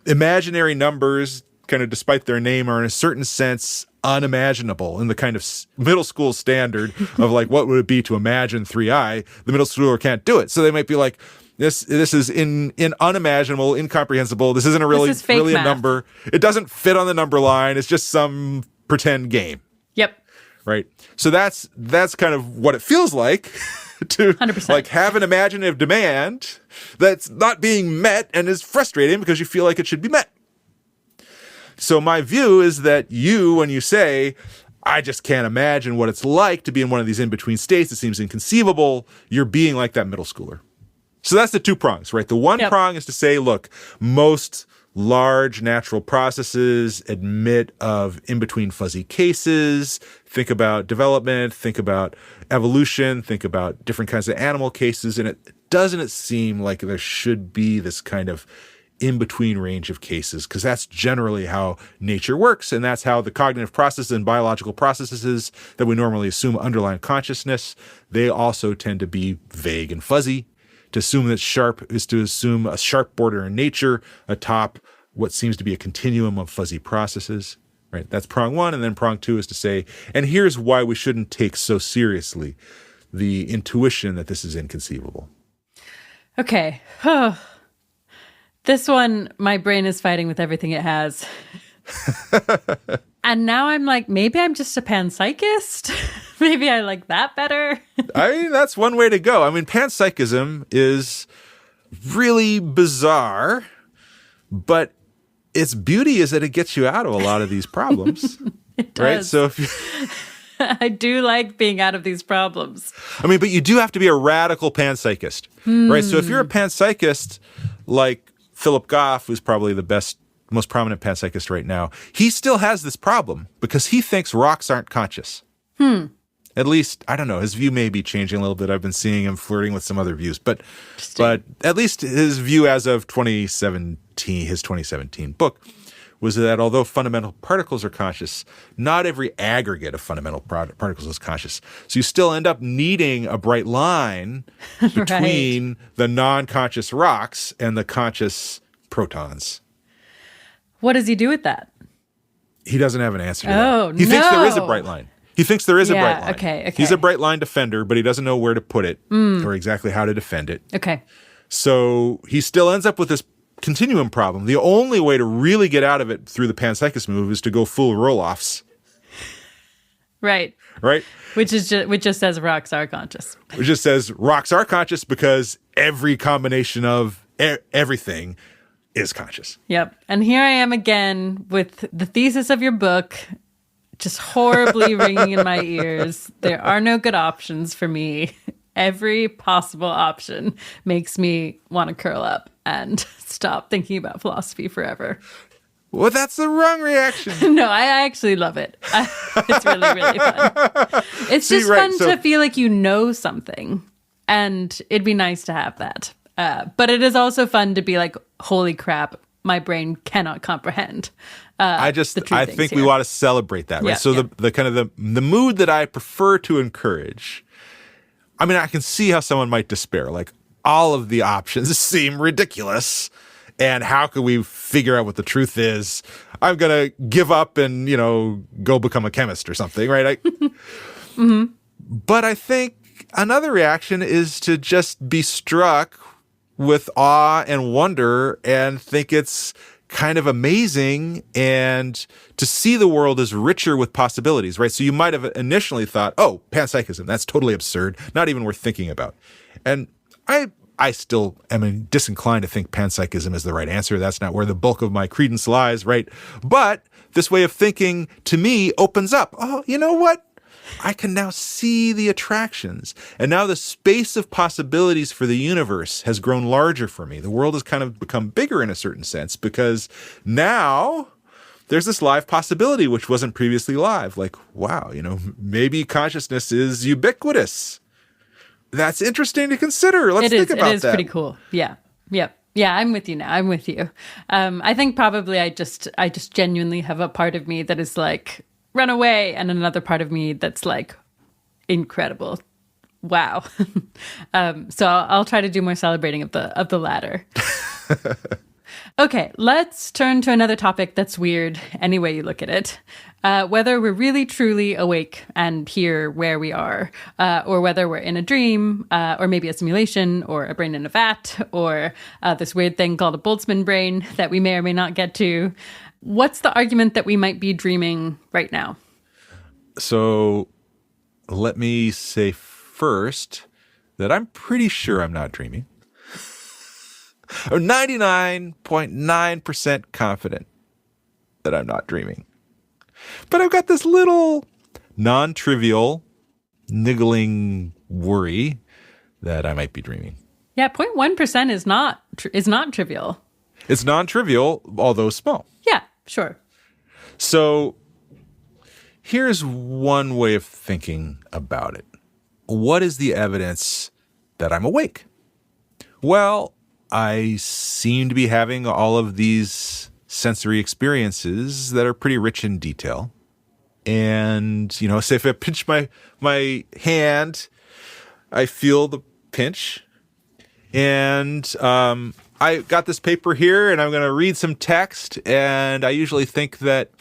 Imaginary numbers, kind of despite their name, are in a certain sense unimaginable in the kind of middle school standard of like, what would it be to imagine 3i? The middle schooler can't do it. So they might be like, this is in unimaginable, incomprehensible. This isn't really a number. It doesn't fit on the number line. It's just some pretend game. Yep. Right. So that's kind of what it feels like to 100%. Like have an imaginative demand that's not being met and is frustrating because you feel like it should be met. So my view is that when you say, I just can't imagine what it's like to be in one of these in-between states, it seems inconceivable, you're being like that middle schooler. So that's the two prongs, right? The one prong is to say, look, most large natural processes admit of in-between fuzzy cases. Think about development, think about evolution, think about different kinds of animal cases. And doesn't it seem like there should be this kind of in-between range of cases? Because that's generally how nature works. And that's how the cognitive processes and biological processes that we normally assume underlie consciousness, they also tend to be vague and fuzzy. To assume that sharp is to assume a sharp border in nature atop what seems to be a continuum of fuzzy processes, right? That's prong one. And then prong two is to say, and here's why we shouldn't take so seriously the intuition that this is inconceivable. Okay. This one, my brain is fighting with everything it has. And now I'm like, maybe I'm just a panpsychist. Maybe I like that better. I mean, that's one way to go. I mean, panpsychism is really bizarre, but its beauty is that it gets you out of a lot of these problems. It does. Right? So I do like being out of these problems. I mean, but you do have to be a radical panpsychist, right? So if you're a panpsychist like Philip Goff, who's probably the most prominent panpsychist right now, he still has this problem because he thinks rocks aren't conscious. At least, I don't know, his view may be changing a little bit. I've been seeing him flirting with some other views, but at least his view as of 2017, his 2017 book, was that although fundamental particles are conscious, not every aggregate of fundamental particles is conscious. So you still end up needing a bright line between the non-conscious rocks and the conscious protons. What does he do with that? He doesn't have an answer to that. He thinks there is a bright line. He thinks there is a bright line. Okay. He's a bright line defender, but he doesn't know where to put it or exactly how to defend it. Okay. So he still ends up with this continuum problem. The only way to really get out of it through the panpsychist move is to go full roll-offs. Right. Which just says rocks are conscious. Which just says rocks are conscious because every combination of everything is conscious. Yep. And here I am again with the thesis of your book just horribly ringing in my ears. There are no good options for me. Every possible option makes me want to curl up and stop thinking about philosophy forever. Well, that's the wrong reaction. No, I actually love it. It's really, really fun. It's just fun to feel like you know something. And it'd be nice to have that. But it is also fun to be like, holy crap, my brain cannot comprehend. I think we want to celebrate that, right? Yeah, so yeah. the kind of the mood that I prefer to encourage. I mean, I can see how someone might despair. Like, all of the options seem ridiculous. And how can we figure out what the truth is? I'm going to give up and, go become a chemist or something, right? Mm-hmm. But I think another reaction is to just be struck with awe and wonder and think it's kind of amazing and to see the world as richer with possibilities, right? So you might have initially thought, oh, panpsychism, that's totally absurd, not even worth thinking about. And I still am disinclined to think panpsychism is the right answer. That's not where the bulk of my credence lies, right? But this way of thinking, to me, opens up. Oh, you know what? I can now see the attractions. And now the space of possibilities for the universe has grown larger for me. The world has kind of become bigger in a certain sense because now there's this live possibility which wasn't previously live. Like, wow, maybe consciousness is ubiquitous. That's interesting to consider. Let's think about that. It is pretty cool. Yeah. Yep. Yeah, I'm with you now. I'm with you. I think probably I just genuinely have a part of me that is like, run away, and another part of me that's like, incredible. Wow. So I'll try to do more celebrating of the latter. Okay, let's turn to another topic that's weird any way you look at it. Whether we're really truly awake and here where we are, or whether we're in a dream, or maybe a simulation, or a brain in a vat, or this weird thing called a Boltzmann brain that we may or may not get to. What's the argument that we might be dreaming right now? So let me say first that I'm pretty sure I'm not dreaming. I'm 99.9% confident that I'm not dreaming. But I've got this little non-trivial, niggling worry that I might be dreaming. Yeah, 0.1% is not trivial. It's non-trivial, although small. Yeah, sure. So here's one way of thinking about it. What is the evidence that I'm awake? Well, I seem to be having all of these sensory experiences that are pretty rich in detail. And, say if I pinch my hand, I feel the pinch. And I got this paper here and I'm going to read some text. And I usually think that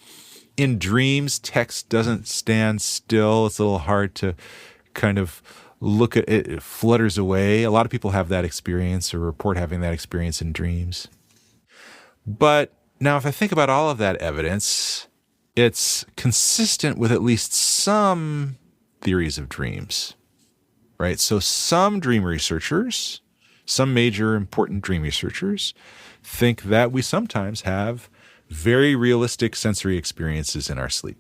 in dreams, text doesn't stand still. It's a little hard to kind of look at it. It flutters away. A lot of people have that experience or report having that experience in dreams. But now if I think about all of that evidence, it's consistent with at least some theories of dreams, right? So some dream researchers, some major important dream researchers, think that we sometimes have very realistic sensory experiences in our sleep,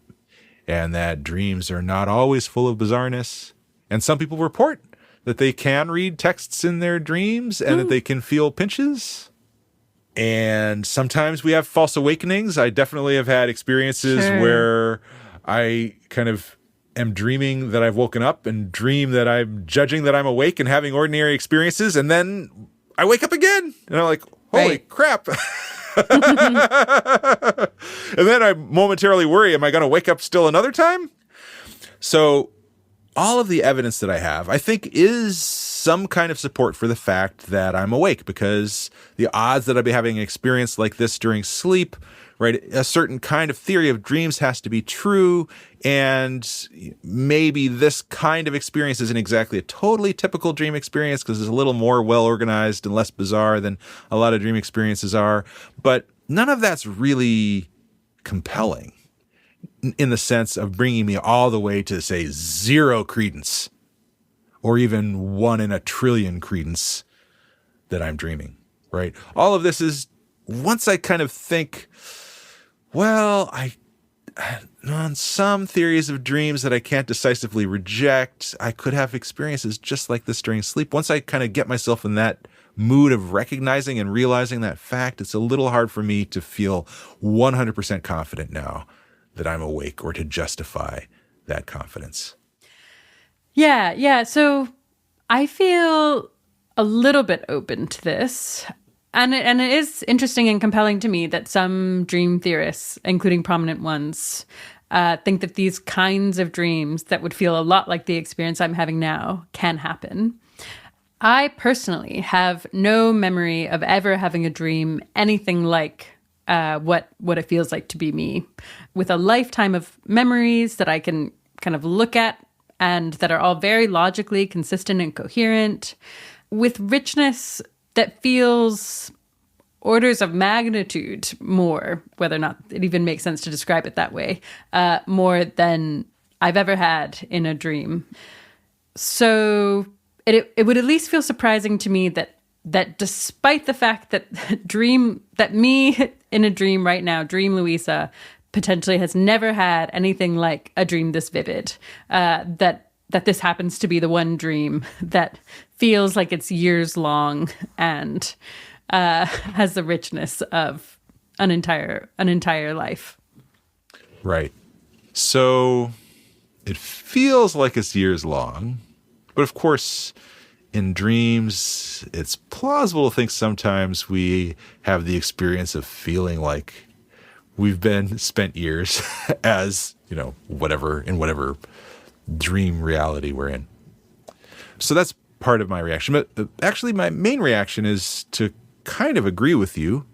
and that dreams are not always full of bizarreness. And some people report that they can read texts in their dreams and that they can feel pinches. And sometimes we have false awakenings. I definitely have had experiences where I kind of am dreaming that I've woken up and dream that I'm judging that I'm awake and having ordinary experiences. And then I wake up again and I'm like, holy crap. And then I momentarily worry, am I going to wake up still another time? So all of the evidence that I have, I think, is some kind of support for the fact that I'm awake, because the odds that I'll be having an experience like this during sleep, right, a certain kind of theory of dreams has to be true, and maybe this kind of experience isn't exactly a totally typical dream experience because it's a little more well-organized and less bizarre than a lot of dream experiences are, but none of that's really compelling in the sense of bringing me all the way to, say, 0 credence or even 1 in a trillion credence that I'm dreaming, right? All of this is, once I kind of think, well, on some theories of dreams that I can't decisively reject, I could have experiences just like this during sleep. Once I kind of get myself in that mood of recognizing and realizing that fact, it's a little hard for me to feel 100% confident now that I'm awake, or to justify that confidence. Yeah. So I feel a little bit open to this. And it is interesting and compelling to me that some dream theorists, including prominent ones, think that these kinds of dreams that would feel a lot like the experience I'm having now can happen. I personally have no memory of ever having a dream anything like what it feels like to be me, with a lifetime of memories that I can kind of look at and that are all very logically consistent and coherent, with richness that feels orders of magnitude more, whether or not it even makes sense to describe it that way, more than I've ever had in a dream. So it would at least feel surprising to me that despite the fact that me in a dream right now, dream Luisa, potentially has never had anything like a dream this vivid, that this happens to be the one dream that feels like it's years long and has the richness of an entire life. Right. So it feels like it's years long, but of course, in dreams, it's plausible to think sometimes we have the experience of feeling like we've been spent years as, whatever dream reality we're in. So that's part of my reaction. But actually, my main reaction is to kind of agree with you.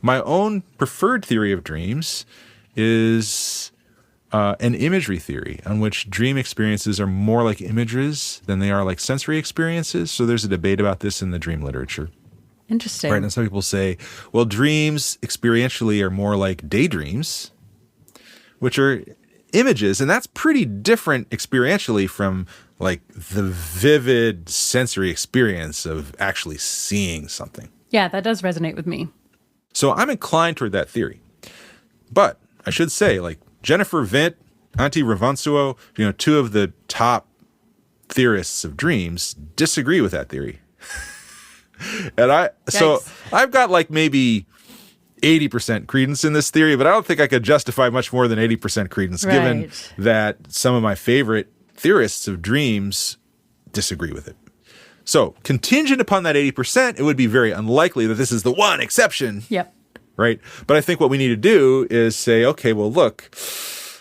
My own preferred theory of dreams is an imagery theory on which dream experiences are more like images than they are like sensory experiences. So there's a debate about this in the dream literature. Interesting. Right, and some people say, well, dreams experientially are more like daydreams, which are images, and that's pretty different experientially from like the vivid sensory experience of actually seeing something. Yeah, that does resonate with me. So I'm inclined toward that theory. But I should say, like Jennifer Vint, Antti Revonsuo, two of the top theorists of dreams disagree with that theory. And I've got like maybe 80% credence in this theory, but I don't think I could justify much more than 80% credence, given that some of my favorite theorists of dreams disagree with it. So contingent upon that 80%, it would be very unlikely that this is the one exception. Yep. Right? But I think what we need to do is say, okay, well, look,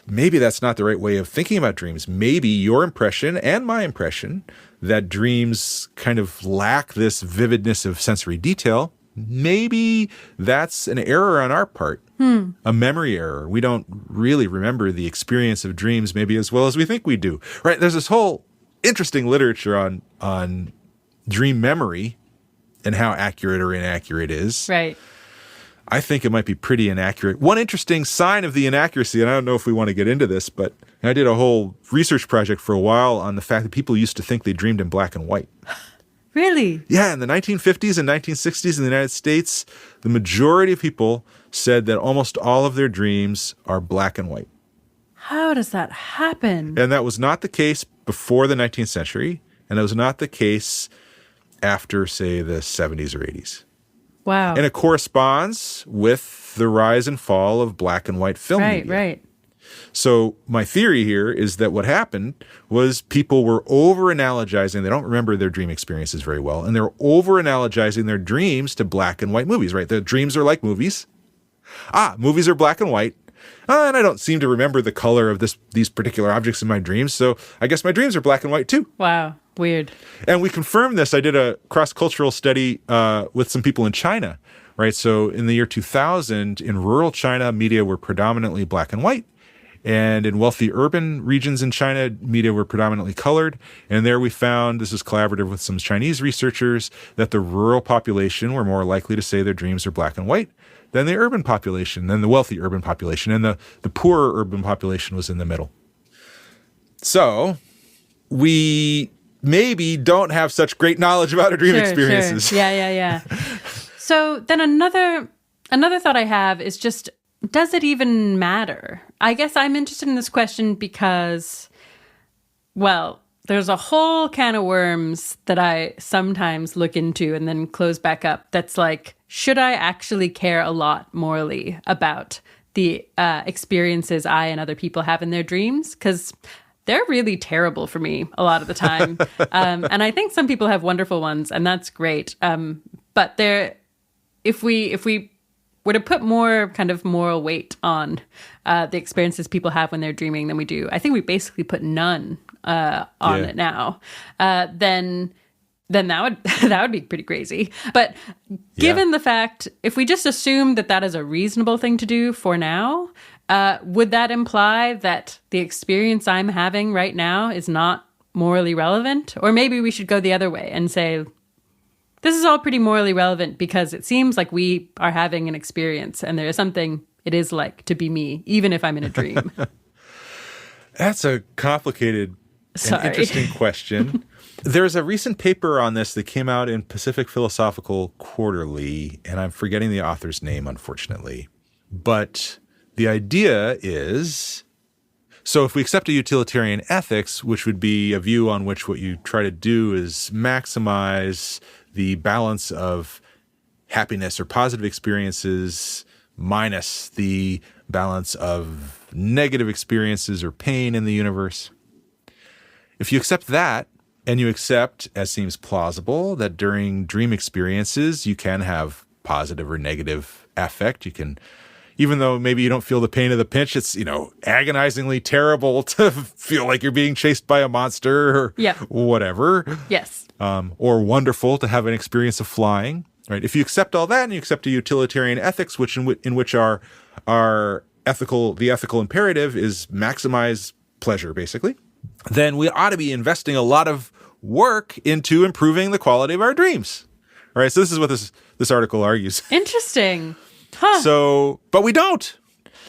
maybe that's not the right way of thinking about dreams. Maybe your impression and my impression that dreams kind of lack this vividness of sensory detail, maybe that's an error on our part, a memory error. We don't really remember the experience of dreams maybe as well as we think we do. Right? There's this whole interesting literature on dream memory and how accurate or inaccurate it is. Right. I think it might be pretty inaccurate. One interesting sign of the inaccuracy, and I don't know if we want to get into this, but I did a whole research project for a while on the fact that people used to think they dreamed in black and white. Really? Yeah, in the 1950s and 1960s in the United States, the majority of people said that almost all of their dreams are black and white. How does that happen? And that was not the case before the 19th century, and it was not the case after, say, the 70s or 80s. Wow. And it corresponds with the rise and fall of black and white film media. Right. So my theory here is that what happened was people were over-analogizing. They don't remember their dream experiences very well, and they're over-analogizing their dreams to black and white movies, right? Their dreams are like movies. Movies are black and white. And I don't seem to remember the color of these particular objects in my dreams, so I guess my dreams are black and white too. Wow. Weird. And we confirmed this. I did a cross-cultural study with some people in China, right? So in the year 2000, in rural China, media were predominantly black and white. And in wealthy urban regions in China, media were predominantly colored. And there we found, this is collaborative with some Chinese researchers, that the rural population were more likely to say their dreams are black and white than the urban population, than the wealthy urban population. And the poorer urban population was in the middle. So we maybe don't have such great knowledge about our dream experiences. Sure. Yeah. So then another thought I have is just, does it even matter? I guess I'm interested in this question because, well, there's a whole can of worms that I sometimes look into and then close back up. That's like, should I actually care a lot morally about the experiences I and other people have in their dreams? Because they're really terrible for me a lot of the time. And I think some people have wonderful ones, and that's great. But if we were to put more kind of moral weight on the experiences people have when they're dreaming than we do, I think we basically put none on it now. Then that would that would be pretty crazy. But given the fact, if we just assume that that is a reasonable thing to do for now, would that imply that the experience I'm having right now is not morally relevant? Or maybe we should go the other way and say, this is all pretty morally relevant because it seems like we are having an experience and there is something it is like to be me, even if I'm in a dream. That's a complicated and interesting question. There's a recent paper on this that came out in Pacific Philosophical Quarterly, and I'm forgetting the author's name, unfortunately. But the idea is, so if we accept a utilitarian ethics, which would be a view on which what you try to do is maximize the balance of happiness or positive experiences minus the balance of negative experiences or pain in the universe. If you accept that, and you accept, as seems plausible, that during dream experiences you can have positive or negative affect, you can, even though maybe you don't feel the pain of the pinch, it's, agonizingly terrible to feel like you're being chased by a monster or whatever. Yes. Or wonderful to have an experience of flying, right? If you accept all that and you accept a utilitarian ethics, in which the ethical imperative is maximize pleasure, basically, then we ought to be investing a lot of work into improving the quality of our dreams. All right, so this is what this article argues. Interesting. Huh. So, but we don't.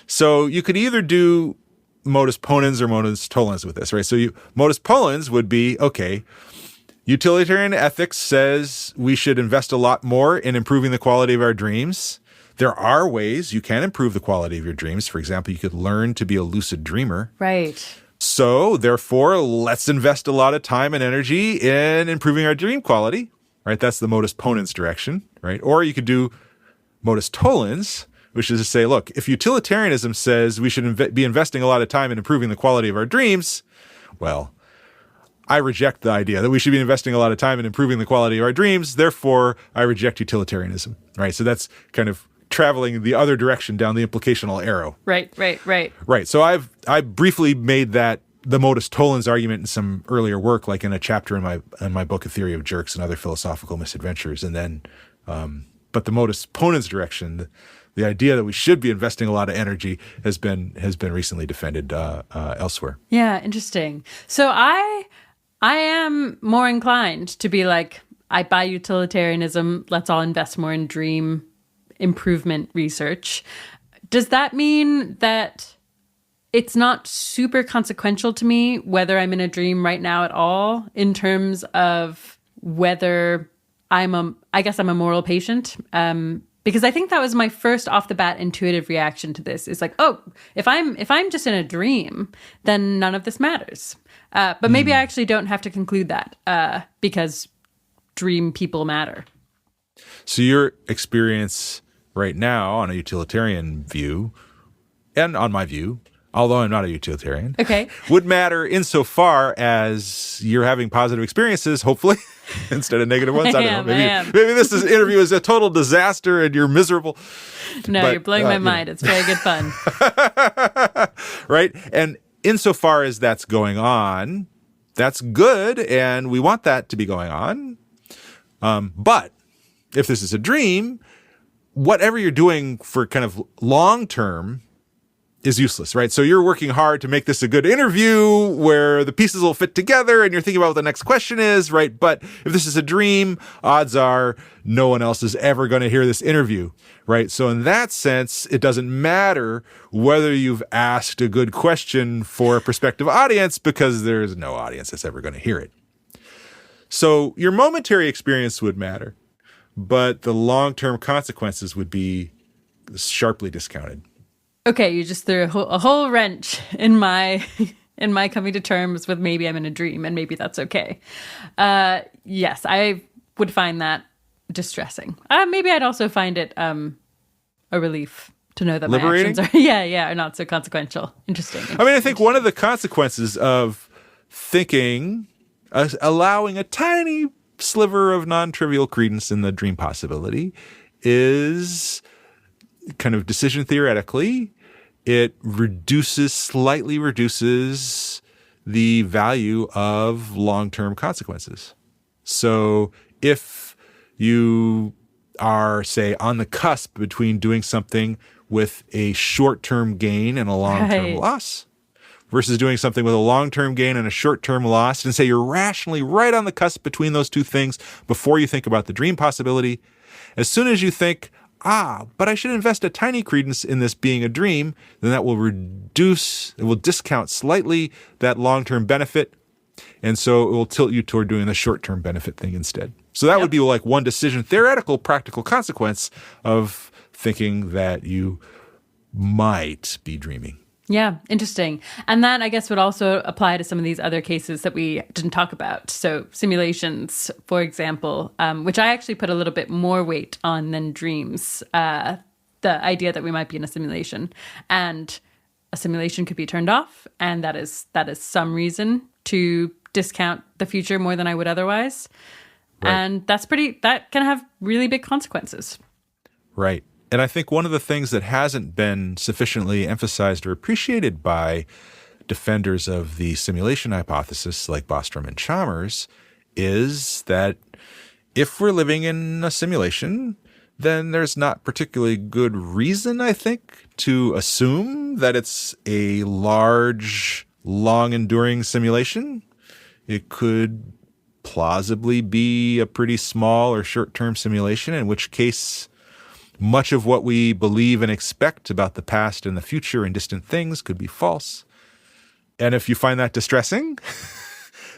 So you could either do modus ponens or modus tollens with this, right? So modus ponens would be, okay, utilitarian ethics says we should invest a lot more in improving the quality of our dreams. There are ways you can improve the quality of your dreams. For example, you could learn to be a lucid dreamer. Right. So therefore, let's invest a lot of time and energy in improving our dream quality, right? That's the modus ponens direction, right? Or you could do modus tollens, which is to say, look, if utilitarianism says we should be investing a lot of time in improving the quality of our dreams, well, I reject the idea that we should be investing a lot of time in improving the quality of our dreams. Therefore, I reject utilitarianism, right? So that's kind of traveling the other direction down the implicational arrow. Right. Right. So I briefly made that the modus tollens argument in some earlier work, like in a chapter in my book, A Theory of Jerks and Other Philosophical Misadventures. And then, but the modus ponens direction, the idea that we should be investing a lot of energy has been recently defended elsewhere. Yeah, interesting. So I am more inclined to be like, I buy utilitarianism. Let's all invest more in dream improvement research. Does that mean that it's not super consequential to me whether I'm in a dream right now at all in terms of whether I'm a moral patient? Because I think that was my first off the bat intuitive reaction to this. Is like, oh, if I'm just in a dream, then none of this matters. But maybe I actually don't have to conclude that because dream people matter. So your experience right now on a utilitarian view, and on my view, although I'm not a utilitarian, would matter insofar as you're having positive experiences, hopefully, instead of negative ones. I don't know. Maybe this interview is a total disaster and you're miserable. No, but, you're blowing my mind. It's very good fun. Right? And insofar as that's going on, that's good, and we want that to be going on. But if this is a dream, whatever you're doing for kind of long term is useless, right? So you're working hard to make this a good interview where the pieces will fit together and you're thinking about what the next question is, right? But if this is a dream, odds are no one else is ever going to hear this interview, right? So in that sense, it doesn't matter whether you've asked a good question for a prospective audience because there's no audience that's ever going to hear it. So your momentary experience would matter, but the long-term consequences would be sharply discounted. Okay, you just threw a whole wrench in my coming to terms with maybe I'm in a dream, and maybe that's okay. Yes, I would find that distressing. Maybe I'd also find it a relief to know that liberating? My actions are not so consequential. Interesting. I mean, I think one of the consequences of thinking, allowing a tiny sliver of non-trivial credence in the dream possibility, is kind of decision theoretically, it slightly reduces the value of long-term consequences. So if you are, say, on the cusp between doing something with a short-term gain and a long-term loss versus doing something with a long-term gain and a short-term loss, and say you're rationally right on the cusp between those two things before you think about the dream possibility, as soon as you think, but I should invest a tiny credence in this being a dream, then that will discount slightly that long-term benefit. And so it will tilt you toward doing the short-term benefit thing instead. So that would be like one decision, theoretical, practical consequence of thinking that you might be dreaming. Yeah, interesting. And that, I guess, would also apply to some of these other cases that we didn't talk about. So simulations, for example, which I actually put a little bit more weight on than dreams, the idea that we might be in a simulation. And a simulation could be turned off, and that is some reason to discount the future more than I would otherwise. Right. And that can have really big consequences. Right. And I think one of the things that hasn't been sufficiently emphasized or appreciated by defenders of the simulation hypothesis like Bostrom and Chalmers is that if we're living in a simulation, then there's not particularly good reason, I think, to assume that it's a large, long-enduring simulation. It could plausibly be a pretty small or short-term simulation, in which case much of what we believe and expect about the past and the future and distant things could be false. And if you find that distressing,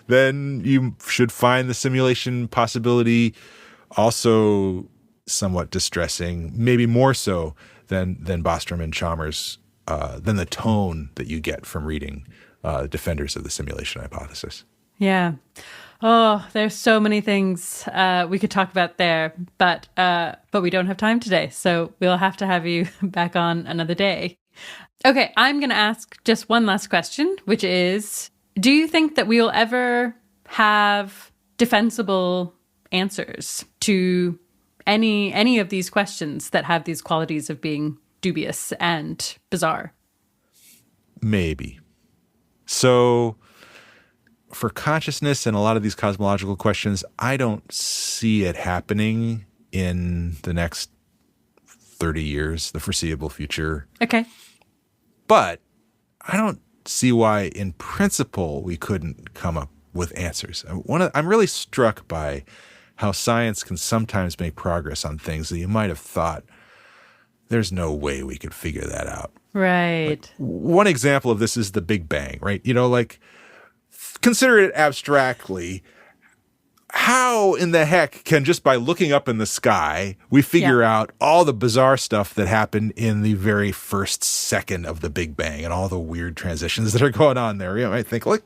then you should find the simulation possibility also somewhat distressing, maybe more so than Bostrom and Chalmers, than the tone that you get from reading defenders of the simulation hypothesis. Yeah. Oh, there's so many things we could talk about there, but we don't have time today, so we'll have to have you back on another day. Okay, I'm going to ask just one last question, which is, do you think that we will ever have defensible answers to any of these questions that have these qualities of being dubious and bizarre? Maybe. So for consciousness and a lot of these cosmological questions, I don't see it happening in the next 30 years, the foreseeable future. Okay. But I don't see why, in principle, we couldn't come up with answers. I'm really struck by how science can sometimes make progress on things that you might have thought there's no way we could figure that out. Right. Like, one example of this is the Big Bang, right? Consider it abstractly. How in the heck can, just by looking up in the sky, we figure out all the bizarre stuff that happened in the very first second of the Big Bang and all the weird transitions that are going on there? I think, look,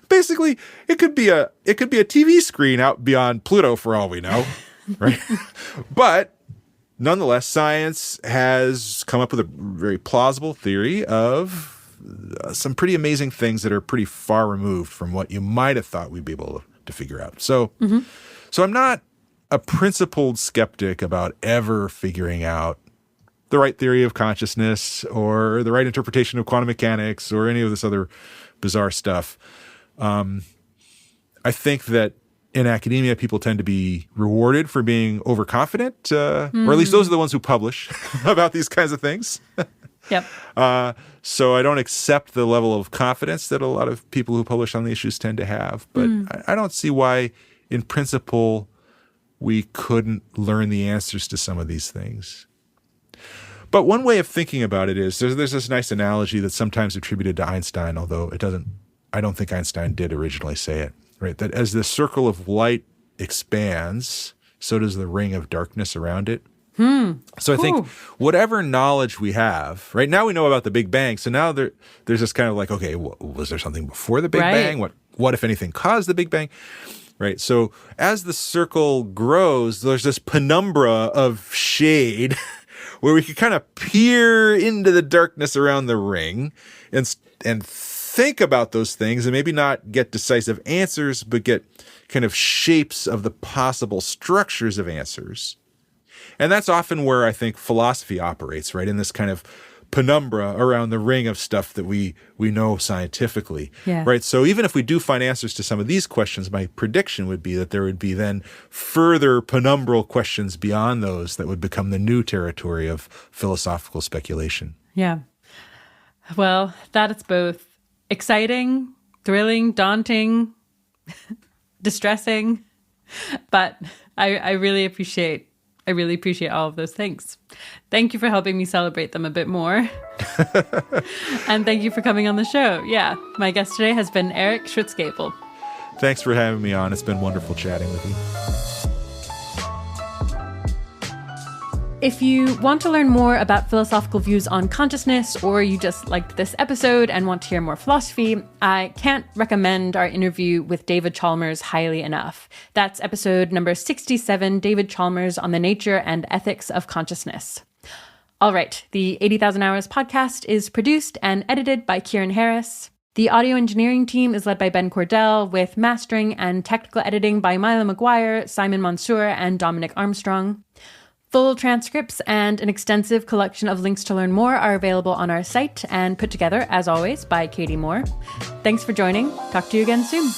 basically, it could be a TV screen out beyond Pluto for all we know, right? But nonetheless, science has come up with a very plausible theory of some pretty amazing things that are pretty far removed from what you might have thought we'd be able to figure out. So I'm not a principled skeptic about ever figuring out the right theory of consciousness or the right interpretation of quantum mechanics or any of this other bizarre stuff. I think that in academia, people tend to be rewarded for being overconfident, or at least those are the ones who publish about these kinds of things. Yep. So I don't accept the level of confidence that a lot of people who publish on the issues tend to have. But I don't see why, in principle, we couldn't learn the answers to some of these things. But one way of thinking about it is there's this nice analogy that's sometimes attributed to Einstein, although I don't think Einstein did originally say it, right? That as the circle of light expands, so does the ring of darkness around it. So I think whatever knowledge we have, right now we know about the Big Bang. So now there's this kind of like, okay, was there something before the Big Bang? What, if anything, caused the Big Bang? Right. So as the circle grows, there's this penumbra of shade where we can kind of peer into the darkness around the ring and think about those things and maybe not get decisive answers, but get kind of shapes of the possible structures of answers. And that's often where I think philosophy operates, right? In this kind of penumbra around the ring of stuff that we know scientifically, right? So even if we do find answers to some of these questions, my prediction would be that there would be then further penumbral questions beyond those that would become the new territory of philosophical speculation. Yeah. Well, that is both exciting, thrilling, daunting, distressing, but I really appreciate all of those things. Thank you for helping me celebrate them a bit more. And thank you for coming on the show. Yeah, my guest today has been Eric Schwitzgebel. Thanks for having me on. It's been wonderful chatting with you. If you want to learn more about philosophical views on consciousness, or you just liked this episode and want to hear more philosophy, I can't recommend our interview with David Chalmers highly enough. That's episode number 67, David Chalmers on the nature and ethics of consciousness. All right, the 80,000 Hours podcast is produced and edited by Kieran Harris. The audio engineering team is led by Ben Cordell, with mastering and technical editing by Mila McGuire, Simon Mansour, and Dominic Armstrong. Full transcripts and an extensive collection of links to learn more are available on our site and put together, as always, by Katie Moore. Thanks for joining. Talk to you again soon.